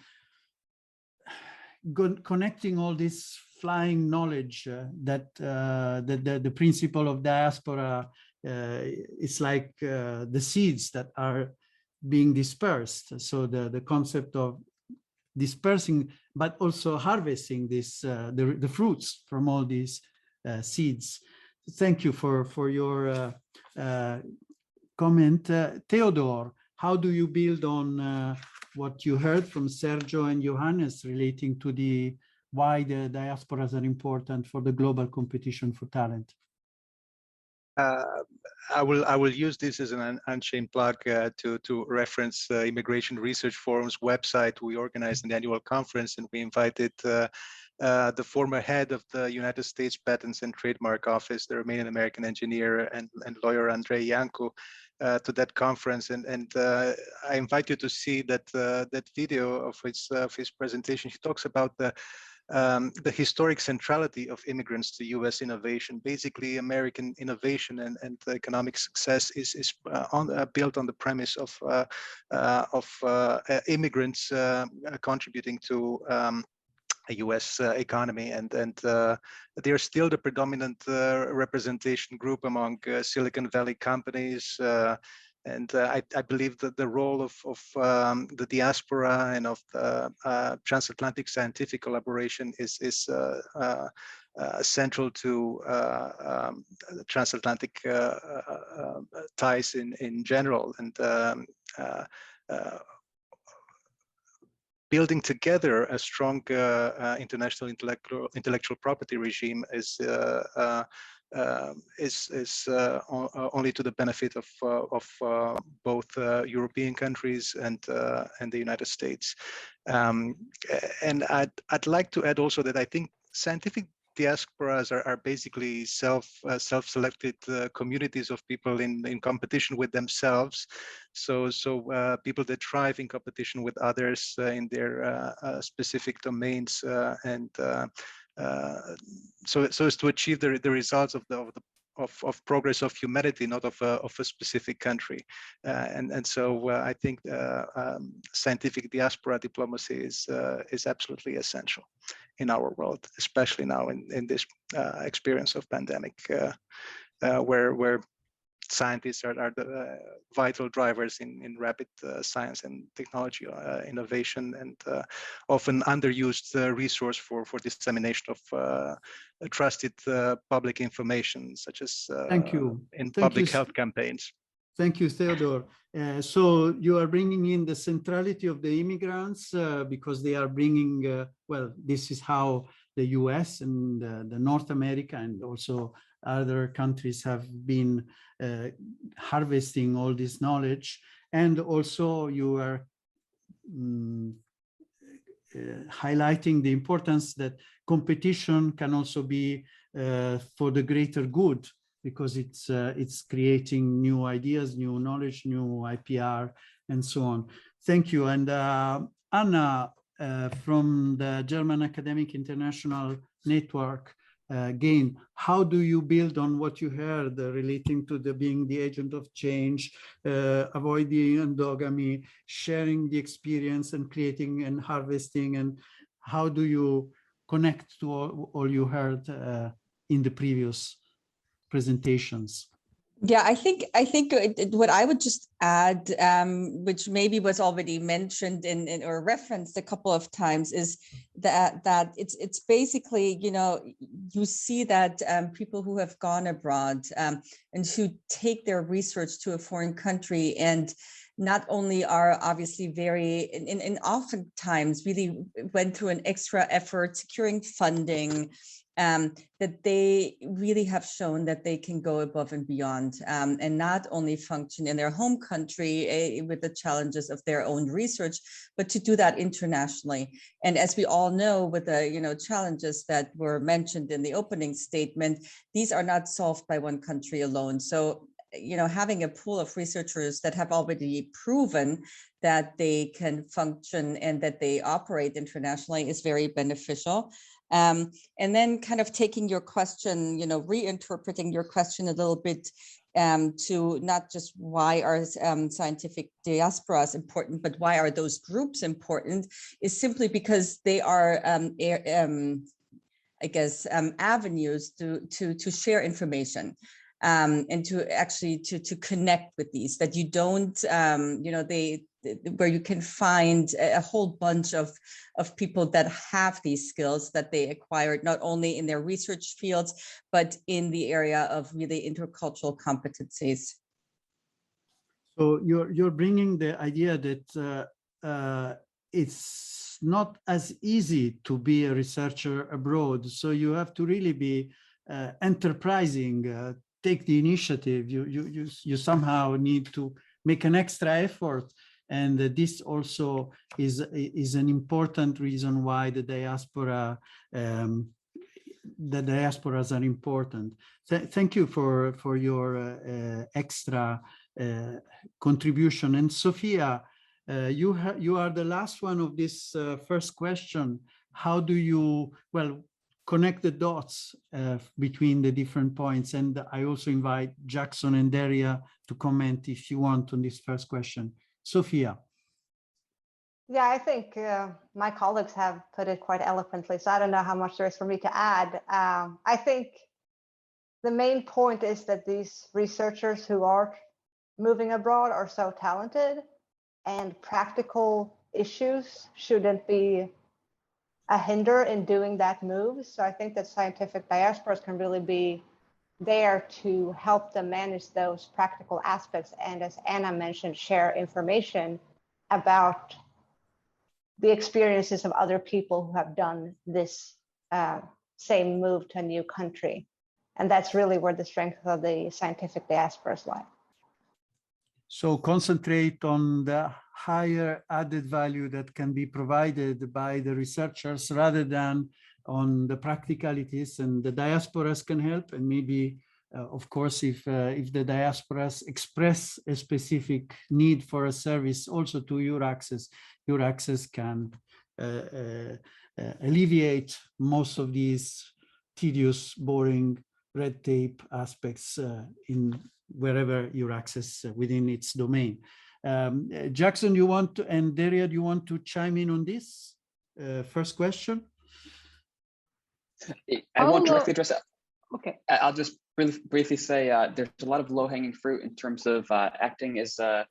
connecting all this flying knowledge that the principle of diaspora is like the seeds that are being dispersed. So the concept of dispersing, but also harvesting this the fruits from all these seeds. Thank you for your comment. Theodore, how do you build on what you heard from Sergio and Johannes relating to why the diasporas are important for the global competition for talent? I will use this as an unchained plug to reference Immigration Research Forum's website. We organized an annual conference, and we invited the former head of the United States Patents and Trademark Office, the Romanian American engineer and lawyer Andrei Iancu, to that conference. And I invite you to see that video of his presentation. He talks about the historic centrality of immigrants to U.S. innovation. Basically, American innovation and economic success is built on the premise of immigrants contributing to a U.S. economy, and they are still the predominant representation group among Silicon Valley companies. And I believe that the role of the diaspora and of the transatlantic scientific collaboration is central to transatlantic ties in general. And building together a strong international intellectual property regime is only to the benefit of both European countries and the United States. And I'd like to add also that I think scientific diasporas are basically self-selected communities of people in competition with themselves. So people that thrive in competition with others in their specific domains, and so as to achieve the results of progress of humanity, not of a specific country. And so I think scientific diaspora diplomacy is absolutely essential in our world, especially now in this experience of pandemic, where scientists are the vital drivers in rapid science and technology innovation, and often underused resource for dissemination of trusted public information, such as Thank you. in Thank public you. health campaigns. Thank you, Theodore. So you are bringing in the centrality of the immigrants because they are bringing, well, this is how the US and the North America and also other countries have been harvesting all this knowledge. And also you are highlighting the importance that competition can also be for the greater good, because it's creating new ideas, new knowledge, new IPR, and so on. Thank you. And Anna from the German Academic International Network, again, how do you build on what you heard relating to being the agent of change, avoiding endogamy, sharing the experience and creating and harvesting, and how do you connect to all you heard in the previous presentations? Yeah, I think what I would just add, which maybe was already mentioned in or referenced a couple of times, is that it's basically, you know, you see that people who have gone abroad and who take their research to a foreign country and not only are obviously very, and oftentimes really went through an extra effort securing funding, that they really have shown that they can go above and beyond and not only function in their home country with the challenges of their own research, but to do that internationally. And as we all know, with the challenges that were mentioned in the opening statement, these are not solved by one country alone. So having a pool of researchers that have already proven that they can function and that they operate internationally is very beneficial. And then kind of taking your question, reinterpreting your question a little bit to not just why are scientific diasporas important, but why are those groups important, is simply because they are, avenues to share information. And to actually to connect with these, that you don't, where you can find a whole bunch of people that have these skills that they acquired, not only in their research fields, but in the area of really intercultural competencies. So you're bringing the idea that it's not as easy to be a researcher abroad. So you have to really be enterprising, take the initiative. You somehow need to make an extra effort, and this also is an important reason why the diaspora, the diasporas are important. Thank you for your extra contribution. And Sophia, you are the last one of this first question. How do you connect the dots between the different points? And I also invite Jackson and Daria to comment if you want on this first question. Sophia. Yeah, I think my colleagues have put it quite eloquently, so I don't know how much there is for me to add. I think the main point is that these researchers who are moving abroad are so talented, and practical issues shouldn't be a hinder in doing that move. So I think that scientific diasporas can really be there to help them manage those practical aspects. And as Anna mentioned, share information about the experiences of other people who have done this same move to a new country. And that's really where the strength of the scientific diasporas lie. So concentrate on the higher added value that can be provided by the researchers rather than on the practicalities, and the diasporas can help. And maybe, of course, if the diasporas express a specific need for a service also to EURAXESS, EURAXESS can alleviate most of these tedious, boring, red tape aspects in wherever EURAXESS within its domain. Jackson, you want to, and Daria, do you want to chime in on this first question? I won't directly address it. Okay. I'll just briefly say there's a lot of low-hanging fruit in terms of acting as an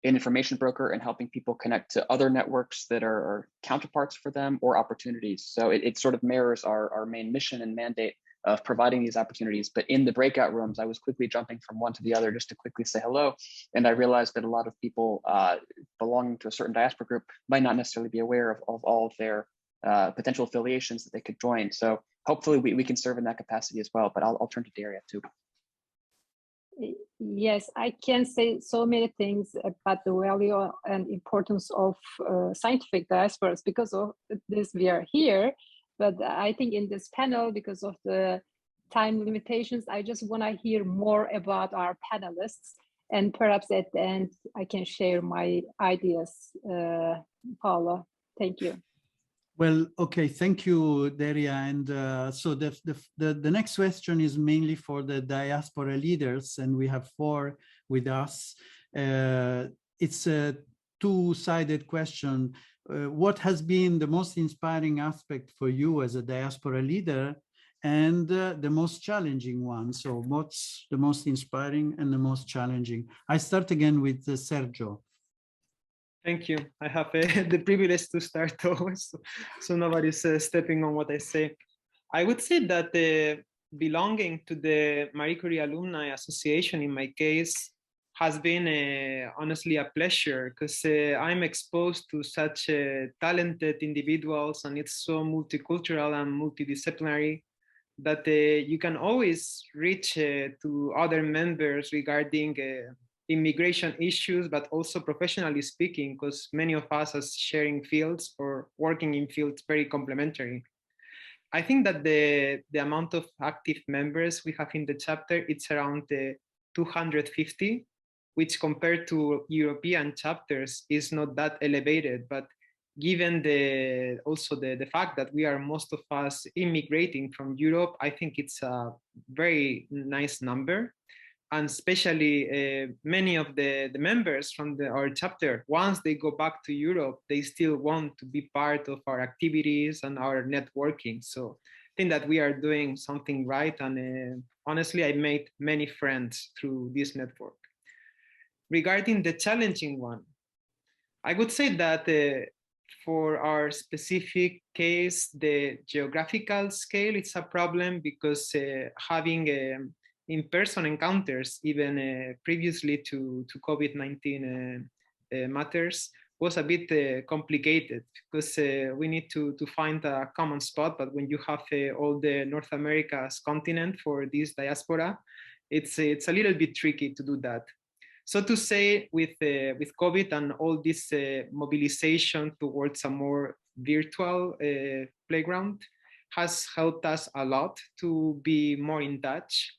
information broker and helping people connect to other networks that are counterparts for them or opportunities. So it sort of mirrors our main mission and mandate of providing these opportunities. But in the breakout rooms, I was quickly jumping from one to the other just to quickly say hello. And I realized that a lot of people belonging to a certain diaspora group might not necessarily be aware of all of their potential affiliations that they could join. So hopefully we can serve in that capacity as well. But I'll turn to Daria too. Yes, I can say so many things about the value and importance of scientific diasporas. Because of this, we are here. But I think in this panel, because of the time limitations, I just want to hear more about our panelists. And perhaps at the end, I can share my ideas. Paula, thank you. Well, okay, thank you, Daria. And so the next question is mainly for the diaspora leaders, and we have 4 with us. It's a two-sided question. What has been the most inspiring aspect for you as a diaspora leader, and the most challenging one? So what's the most inspiring and the most challenging? I start again with Sergio. Thank you. I have the privilege to start always, so nobody's stepping on what I say. I would say that belonging to the Marie Curie Alumni Association, in my case, has been honestly a pleasure, because I'm exposed to such talented individuals, and it's so multicultural and multidisciplinary that you can always reach to other members regarding immigration issues, but also professionally speaking, because many of us are sharing fields or working in fields very complementary. I think that the amount of active members we have in the chapter, it's around 250, which compared to European chapters is not that elevated. But given also the fact that we are most of us immigrating from Europe, I think it's a very nice number. And especially many of the members from our chapter, once they go back to Europe, they still want to be part of our activities and our networking. So I think that we are doing something right. And honestly, I made many friends through this network. Regarding the challenging one, I would say that for our specific case, the geographical scale, it's a problem, because having in-person encounters, even previously to COVID-19 matters, was a bit complicated, because we need to find a common spot. But when you have all the North America's continent for this diaspora, it's a little bit tricky to do that. So to say, with COVID and all this mobilization towards a more virtual playground has helped us a lot to be more in touch.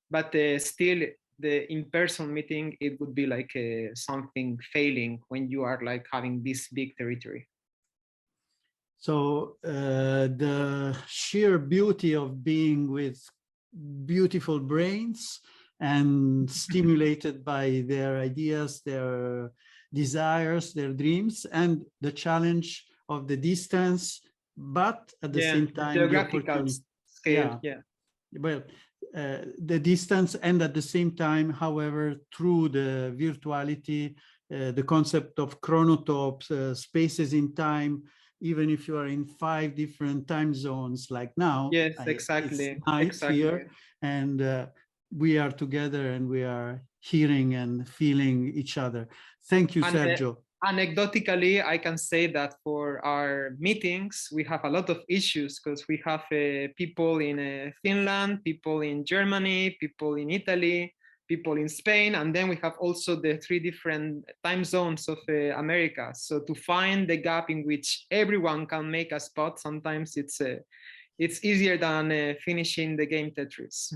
But still, the in-person meeting, it would be like something failing when you are like having this big territory. So the sheer beauty of being with beautiful brains and stimulated by their ideas, their desires, their dreams, and the challenge of the distance, but at the same time, geographical scale. Well, the distance, and at the same time, however, through the virtuality, the concept of chronotopes, spaces in time, even if you are in 5 different time zones like now. Yes, exactly. It's night here, and we are together and we are hearing and feeling each other. Thank you, Sergio. Anecdotically, I can say that for our meetings, we have a lot of issues, because we have people in Finland, people in Germany, people in Italy, people in Spain, and then we have also the 3 different time zones of America. So to find the gap in which everyone can make a spot, sometimes it's easier than finishing the game Tetris.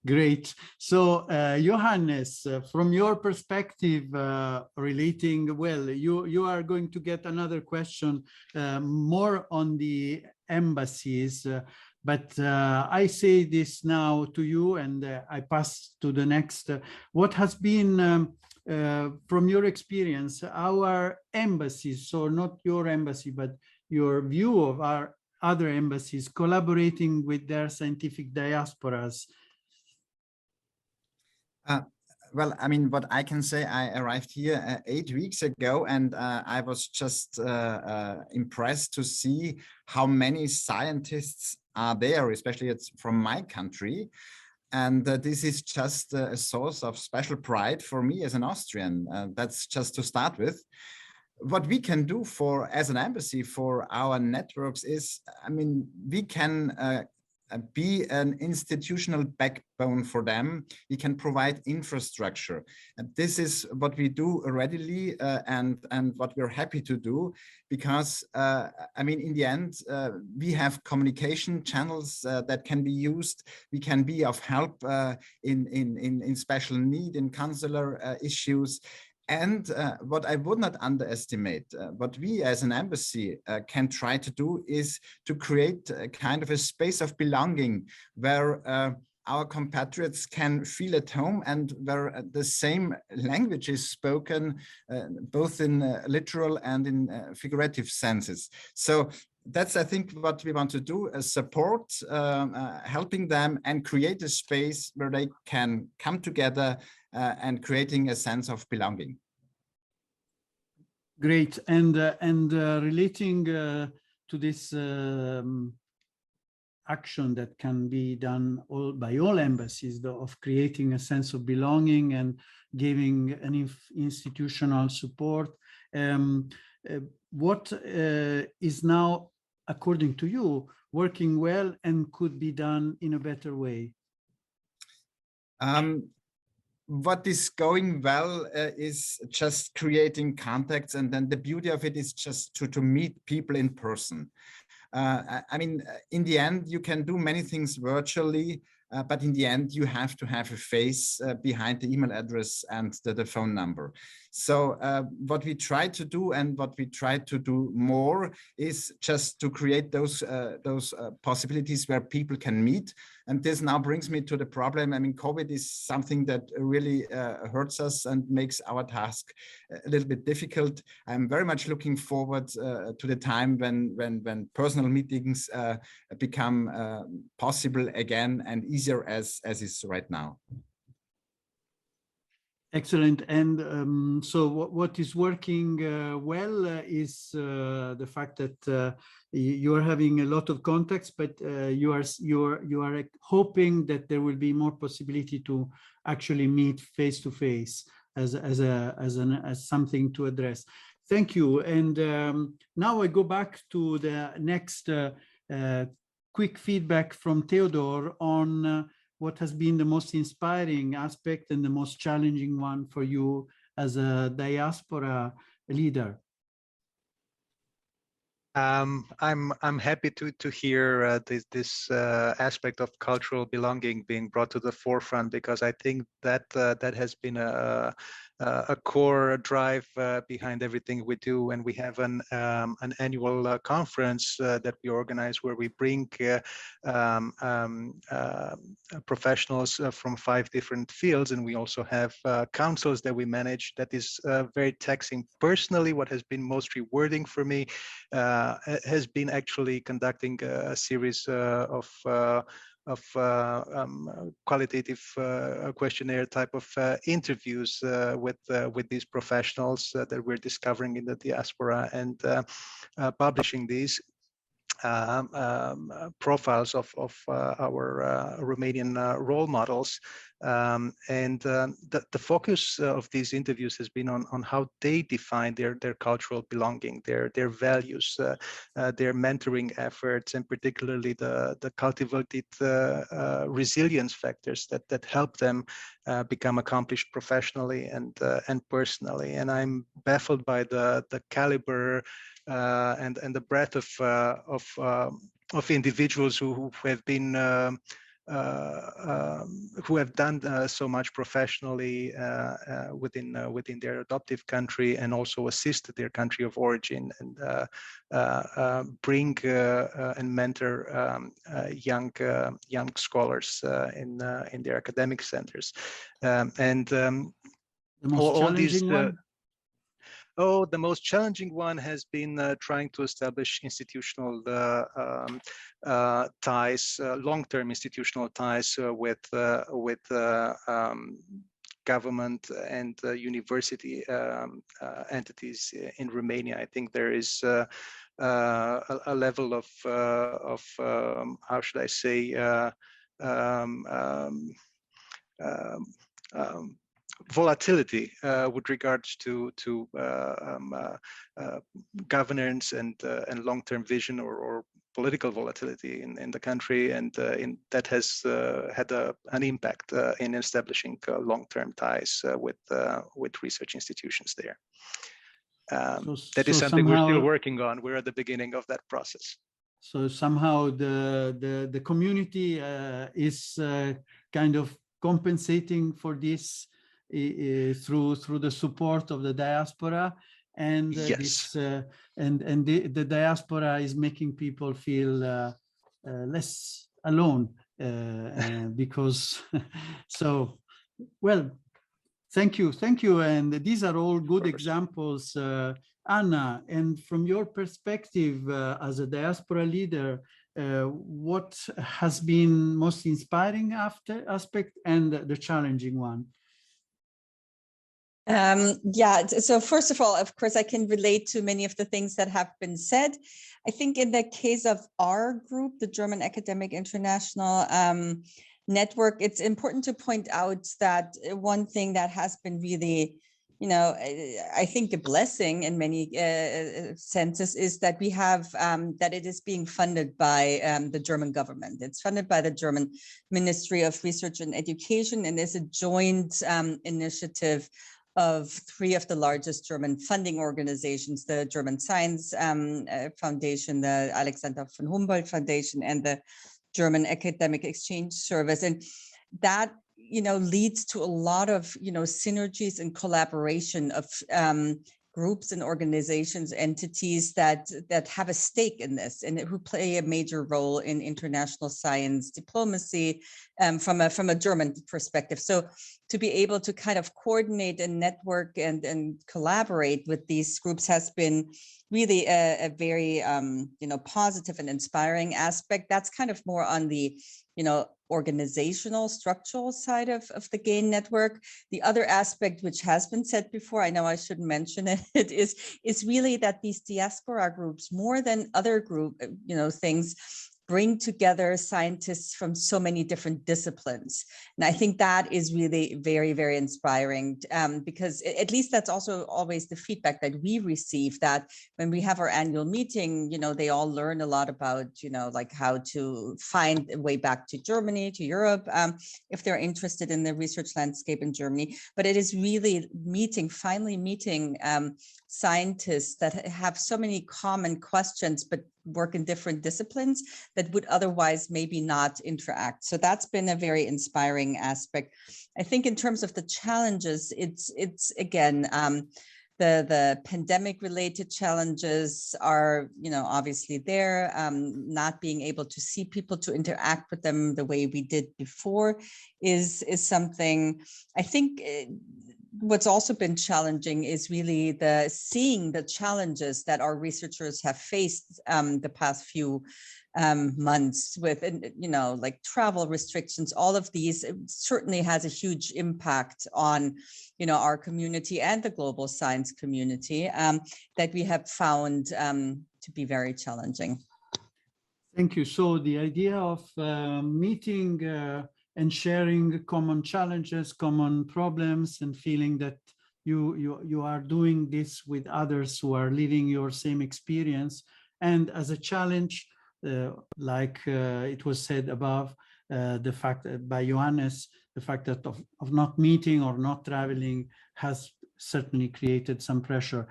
Great. So, Johannes, from your perspective, relating, well, you are going to get another question more on the embassies, but I say this now to you, and I pass to the next. What has been, from your experience, our embassies, so not your embassy, but your view of our other embassies collaborating with their scientific diasporas? Well, I mean, what I can say, I arrived here 8 weeks ago, and I was just impressed to see how many scientists are there, especially it's from my country. And this is just a source of special pride for me as an Austrian. That's just to start with. What we can do as an embassy for our networks is, I mean, we can be an institutional backbone for them. We can provide infrastructure. And this is what we do readily and what we're happy to do, because I mean, in the end, we have communication channels that can be used. We can be of help in special need, in consular issues. And what I would not underestimate, what we as an embassy can try to do is to create a kind of a space of belonging where our compatriots can feel at home and where the same language is spoken, both in literal and in figurative senses. So that's, I think, what we want to do, support, helping them and create a space where they can come together and creating a sense of belonging. Great. And relating to this action that can be done by all embassies, of creating a sense of belonging and giving an institutional support, what is now, according to you, working well and could be done in a better way? What is going well is just creating contacts, and then the beauty of it is just to meet people in person. I mean, in the end, you can do many things virtually, but in the end, you have to have a face behind the email address and the phone number. So what we try to do, and what we try to do more, is just to create those possibilities where people can meet. And this now brings me to the problem. I mean, COVID is something that really hurts us and makes our task a little bit difficult. I'm very much looking forward to the time when personal meetings become possible again and easier as is right now. Excellent. And so what is working well is the fact that you are having a lot of contacts, but you are hoping that there will be more possibility to actually meet face to face as something to address. Thank you. And now I go back to the next quick feedback from Theodore on what has been the most inspiring aspect and the most challenging one for you as a diaspora leader? I'm happy to hear this aspect of cultural belonging being brought to the forefront, because I think that that has been a core drive behind everything we do. And we have an annual conference that we organize where we bring professionals from 5 different fields, and we also have councils that we manage. That is very taxing. Personally, what has been most rewarding for me has been actually conducting a series of qualitative questionnaire type of interviews with these professionals that we're discovering in the diaspora, and publishing these profiles of our Romanian role models The focus of these interviews has been on how they define their cultural belonging, their values, their mentoring efforts, and particularly the cultivated resilience factors that help them become accomplished professionally and personally. And I'm baffled by the caliber and the breadth of individuals who have been who have done so much professionally within their adoptive country, and also assist their country of origin, and bring and mentor young scholars in their academic centers, the most challenging one. Oh, the most challenging one has been trying to establish institutional ties, long-term institutional ties with government and university entities in Romania. I think there is a level of how should I say, volatility with regards to governance and long-term vision or political volatility in the country, and that has had an impact in establishing long-term ties with research institutions there. That is something we're still working on. We're at the beginning of that process. So somehow the community is kind of compensating for this through the support of the diaspora, and yes. The diaspora is making people feel less alone because so well. Thank you, and these are all good examples, Anna. And from your perspective as a diaspora leader, what has been most inspiring aspect and the challenging one? Yeah, so first of all, of course, I can relate to many of the things that have been said. I think in the case of our group, the German Academic International Network, it's important to point out that one thing that has been really, I think a blessing in many senses is that we have, that it is being funded by the German government. It's funded by the German Ministry of Research and Education, and is a joint initiative of three of the largest German funding organizations: the German Science Foundation, the Alexander von Humboldt Foundation, and the German Academic Exchange Service. And that, leads to a lot of, synergies and collaboration of groups and organizations, entities that have a stake in this and who play a major role in international science diplomacy from a German perspective. So to be able to kind of coordinate and network and collaborate with these groups has been really a very positive and inspiring aspect. That's kind of more on the organizational, structural side of the GAIN network. The other aspect, which has been said before, I know I shouldn't mention it, is really that these diaspora groups, more than other group, things, bring together scientists from so many different disciplines. And I think that is really very, very inspiring, because at least that's also always the feedback that we receive, that when we have our annual meeting, they all learn a lot about, like how to find a way back to Germany, to Europe, if they're interested in the research landscape in Germany. But it is really finally meeting scientists that have so many common questions, but work in different disciplines that would otherwise maybe not interact. So that's been a very inspiring aspect. I think in terms of the challenges, it's again, the pandemic related challenges are, obviously there. Not being able to see people, to interact with them the way we did before is something. I think what's also been challenging is really seeing the challenges that our researchers have faced the past few months with, like travel restrictions. All of these certainly has a huge impact on, our community and the global science community that we have found to be very challenging. Thank you. So the idea of meeting and sharing common challenges, common problems, and feeling that you are doing this with others who are living your same experience. And as a challenge, like it was said above, the fact that by Johannes, the fact that of not meeting or not traveling has certainly created some pressure.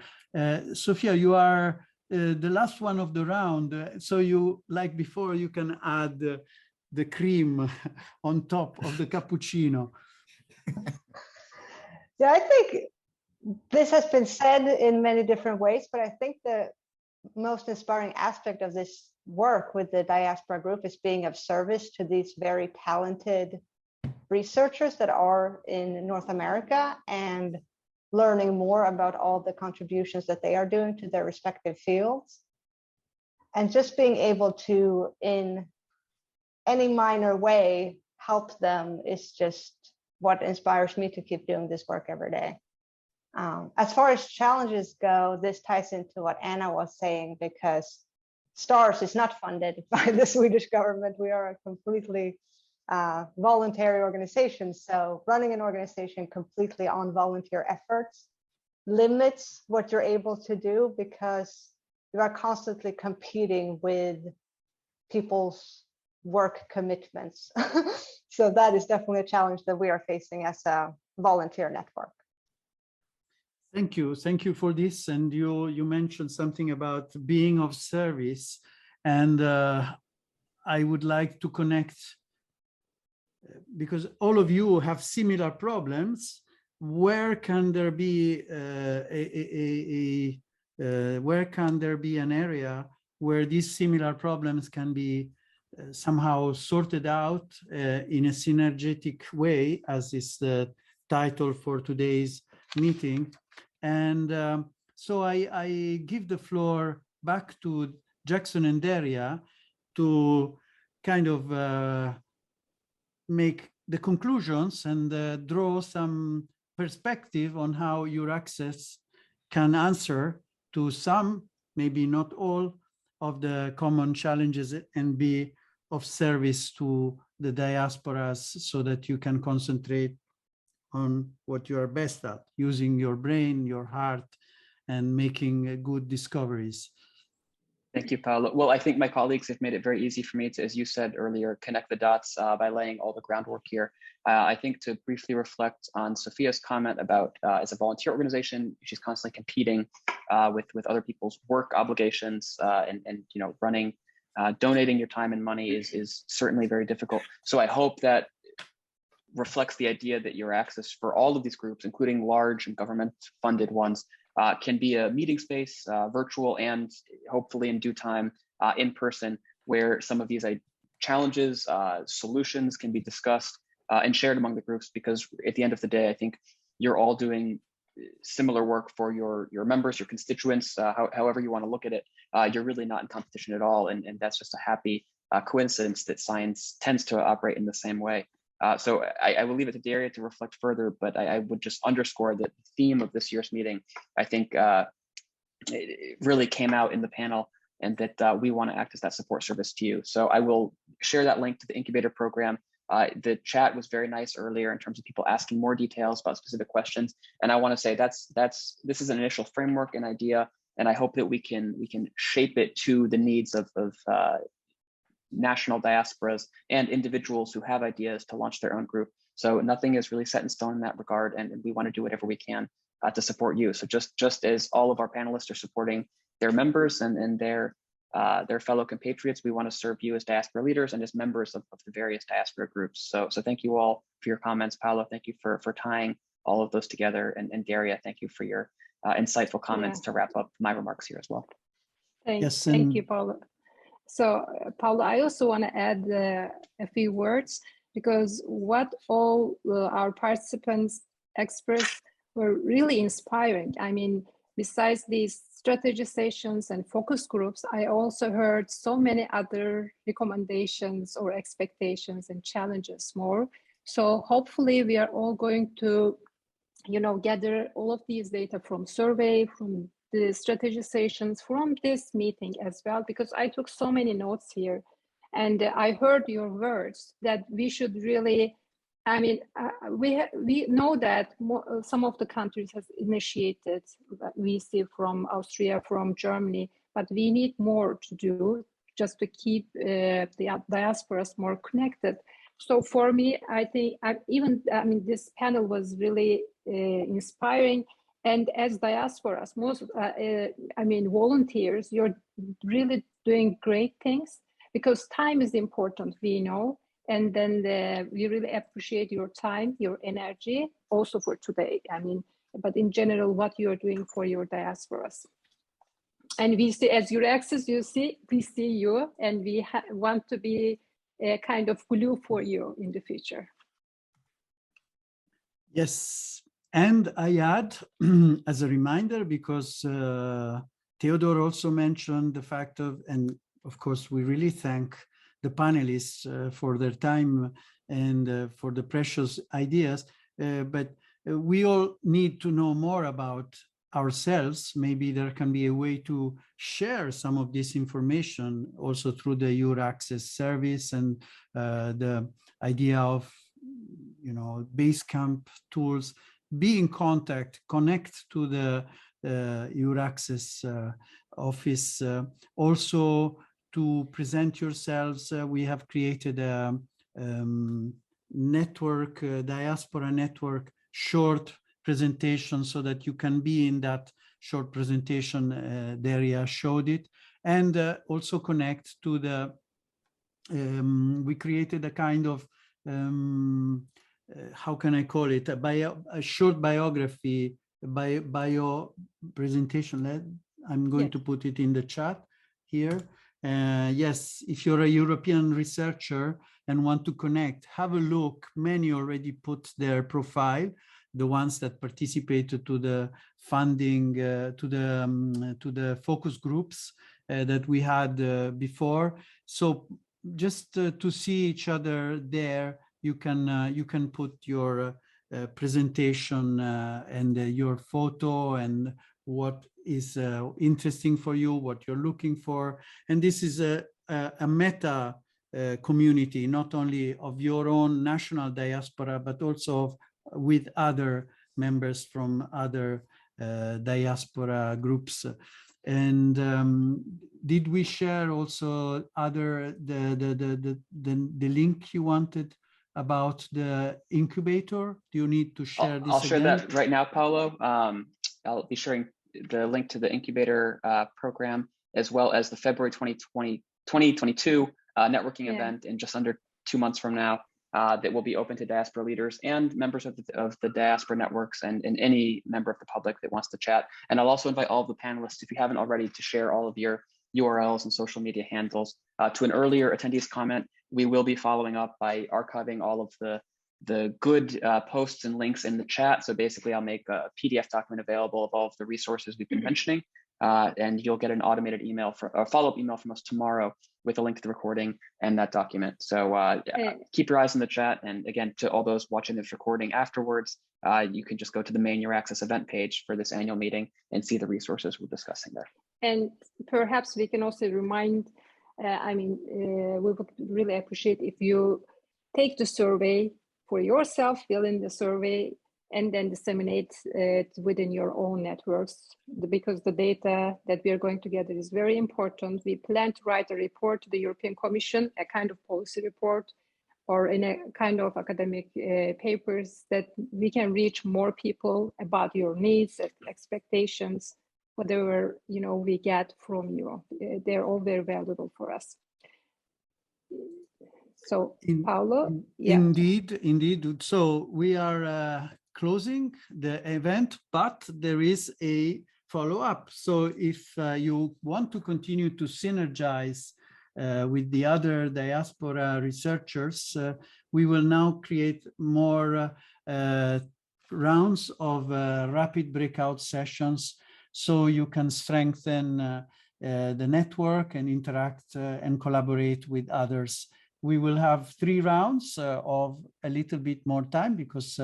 Sophia, you are the last one of the round. So you, like before, you can add the cream on top of the cappuccino. Yeah, I think this has been said in many different ways, but I think the most inspiring aspect of this work with the Diaspora group is being of service to these very talented researchers that are in North America and learning more about all the contributions that they are doing to their respective fields. And just being able to, in any minor way, help them is just what inspires me to keep doing this work every day. As far as challenges go, this ties into what Anna was saying, because STARS is not funded by the Swedish government. We are a completely voluntary organization. So running an organization completely on volunteer efforts limits what you're able to do, because you are constantly competing with people's work commitments. So that is definitely a challenge that we are facing as a volunteer network. Thank you for this. And you mentioned something about being of service, and I would like to connect, because all of you have similar problems. Where can there be where can there be an area where these similar problems can be somehow sorted out in a synergetic way, as is the title for today's meeting? And so I give the floor back to Jackson and Daria to kind of make the conclusions and draw some perspective on how EURAXESS can answer to some, maybe not all, of the common challenges and be of service to the diasporas, so that you can concentrate on what you are best at, using your brain, your heart, and making good discoveries. Thank you, Paolo. Well, I think my colleagues have made it very easy for me to, as you said earlier, connect the dots by laying all the groundwork here. I think to briefly reflect on Sophia's comment about as a volunteer organization, she's constantly competing with other people's work obligations, and you know, running, donating your time and money is certainly very difficult. So I hope that reflects the idea that EURAXESS, for all of these groups, including large and government-funded ones, can be a meeting space, virtual and hopefully in due time in person, where some of these challenges, solutions can be discussed and shared among the groups. Because at the end of the day, I think you're all doing similar work for your members, your constituents, however you want to look at it. You're really not in competition at all, and that's just a happy coincidence that science tends to operate in the same way. So I will leave it to Daria to reflect further, but I would just underscore that the theme of this year's meeting, I think it really came out in the panel, and that we want to act as that support service to you. So I will share that link to the incubator program. The chat was very nice earlier in terms of people asking more details about specific questions. And I want to say this is an initial framework and idea, and I hope that we can shape it to the needs of national diasporas and individuals who have ideas to launch their own group. So nothing is really set in stone in that regard, and we want to do whatever we can to support you. So just as all of our panelists are supporting their members and their fellow compatriots, we want to serve you as diaspora leaders and as members of the various diaspora groups. So thank you all for your comments. Paolo, thank you for tying all of those together, and Daria, thank you for your insightful comments to wrap up my remarks here as well. Thank you, Paolo. So, Paolo, I also want to add a few words, because what all our participants expressed were really inspiring. I mean, besides these strategy sessions and focus groups, I also heard so many other recommendations or expectations and challenges more. So hopefully we are all going to, gather all of these data from survey, from the strategy sessions, from this meeting as well, because I took so many notes here. And I heard your words that we should really, I mean, we know that some of the countries have initiated, we see from Austria, from Germany, but we need more to do just to keep the diasporas more connected. So for me, I think this panel was really inspiring. And as diasporas, volunteers, you're really doing great things, because time is important, we know. And then we really appreciate your time, your energy, also for today. But in general, what you're doing for your diasporas. And we see, as EURAXESS, we see you, and we want to be a kind of glue for you in the future. Yes, and I add, as a reminder, because Theodore also mentioned the fact of, and of course, we really thank the panelists for their time and for the precious ideas, but we all need to know more about ourselves. Maybe there can be a way to share some of this information also through the EURAXESS service and the idea of, Basecamp tools. Be in contact, connect to the EURAXESS office. Also, to present yourselves, we have created a network, diaspora network, short presentation, so that you can be in that short presentation. Daria showed it, and also connect to the. We created a kind of how can I call it, a short biography, bio presentation. I'm going to put it in the chat here. Yes, if you're a European researcher and want to connect, have a look. Many already put their profile, the ones that participated to the funding, to the focus groups that we had before. So just to see each other there, you can put your presentation and your photo and what is interesting for you, what you're looking for. And this is a meta community, not only of your own national diaspora, but also with other members from other diaspora groups. And did we share also the link you wanted about the incubator? Do you need to share this? I'll share that right now, Paolo. I'll be sharing the link to the incubator program, as well as the February 2022 networking event in just under 2 months from now, that will be open to diaspora leaders and members of the diaspora networks and any member of the public that wants to chat. And I'll also invite all of the panelists, if you haven't already, to share all of your URLs and social media handles. To an earlier attendee's comment, we will be following up by archiving all of the good posts and links in the chat. So basically, I'll make a PDF document available of all of the resources we've been mentioning, and you'll get an automated email or follow-up email from us tomorrow with a link to the recording and that document. So keep your eyes on the chat. And again, to all those watching this recording afterwards, you can just go to the main EURAXESS event page for this annual meeting and see the resources we're discussing there. And perhaps we can also remind, we would really appreciate if you take the survey for yourself, fill in the survey, and then disseminate it within your own networks, because the data that we are going to gather is very important. We plan to write a report to the European Commission, a kind of policy report, or in a kind of academic papers, that we can reach more people about your needs, expectations, whatever we get from you. They're all very valuable for us. So, Paolo? Yeah. Indeed. So we are closing the event, but there is a follow-up. So if you want to continue to synergize with the other diaspora researchers, we will now create more rounds of rapid breakout sessions, so you can strengthen the network and interact and collaborate with others. We will have 3 rounds of a little bit more time, because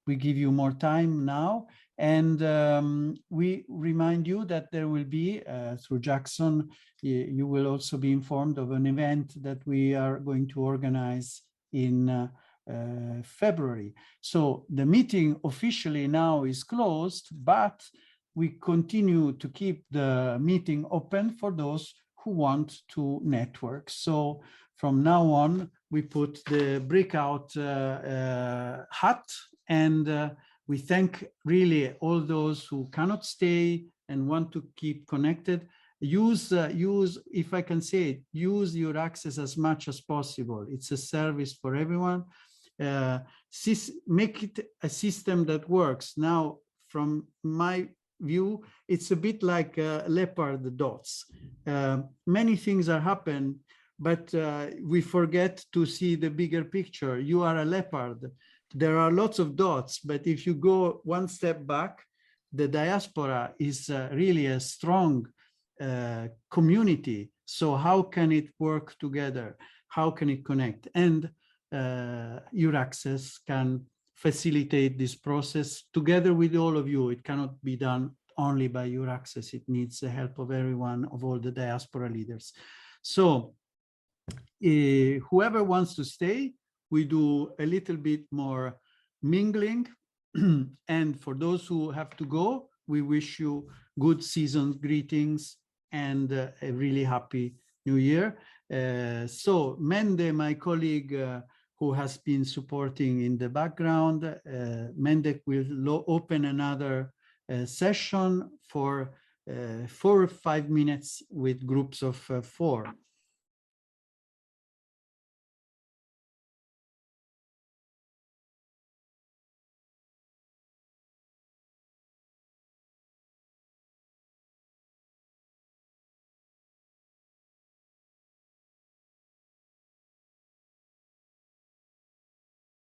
we give you more time now. And we remind you that there will be, through Jackson, you will also be informed of an event that we are going to organize in February. So the meeting officially now is closed, but we continue to keep the meeting open for those who want to network. So from now on, we put the breakout hat, and we thank really all those who cannot stay and want to keep connected. Use, if I can say it, use EURAXESS as much as possible. It's a service for everyone. Make it a system that works. Now, from my view, it's a bit like leopard dots. Many things are happening, but we forget to see the bigger picture. You are a leopard. There are lots of dots, but if you go one step back, the diaspora is really a strong community. So how can it work together? How can it connect? And EURAXESS can facilitate this process together with all of you. It cannot be done only by EURAXESS. It needs the help of everyone, of all the diaspora leaders. So whoever wants to stay, we do a little bit more mingling. And for those who have to go, we wish you good season greetings and a really happy new year. So Mende, my colleague who has been supporting in the background, Mende will open another session for 4 or 5 minutes with groups of 4.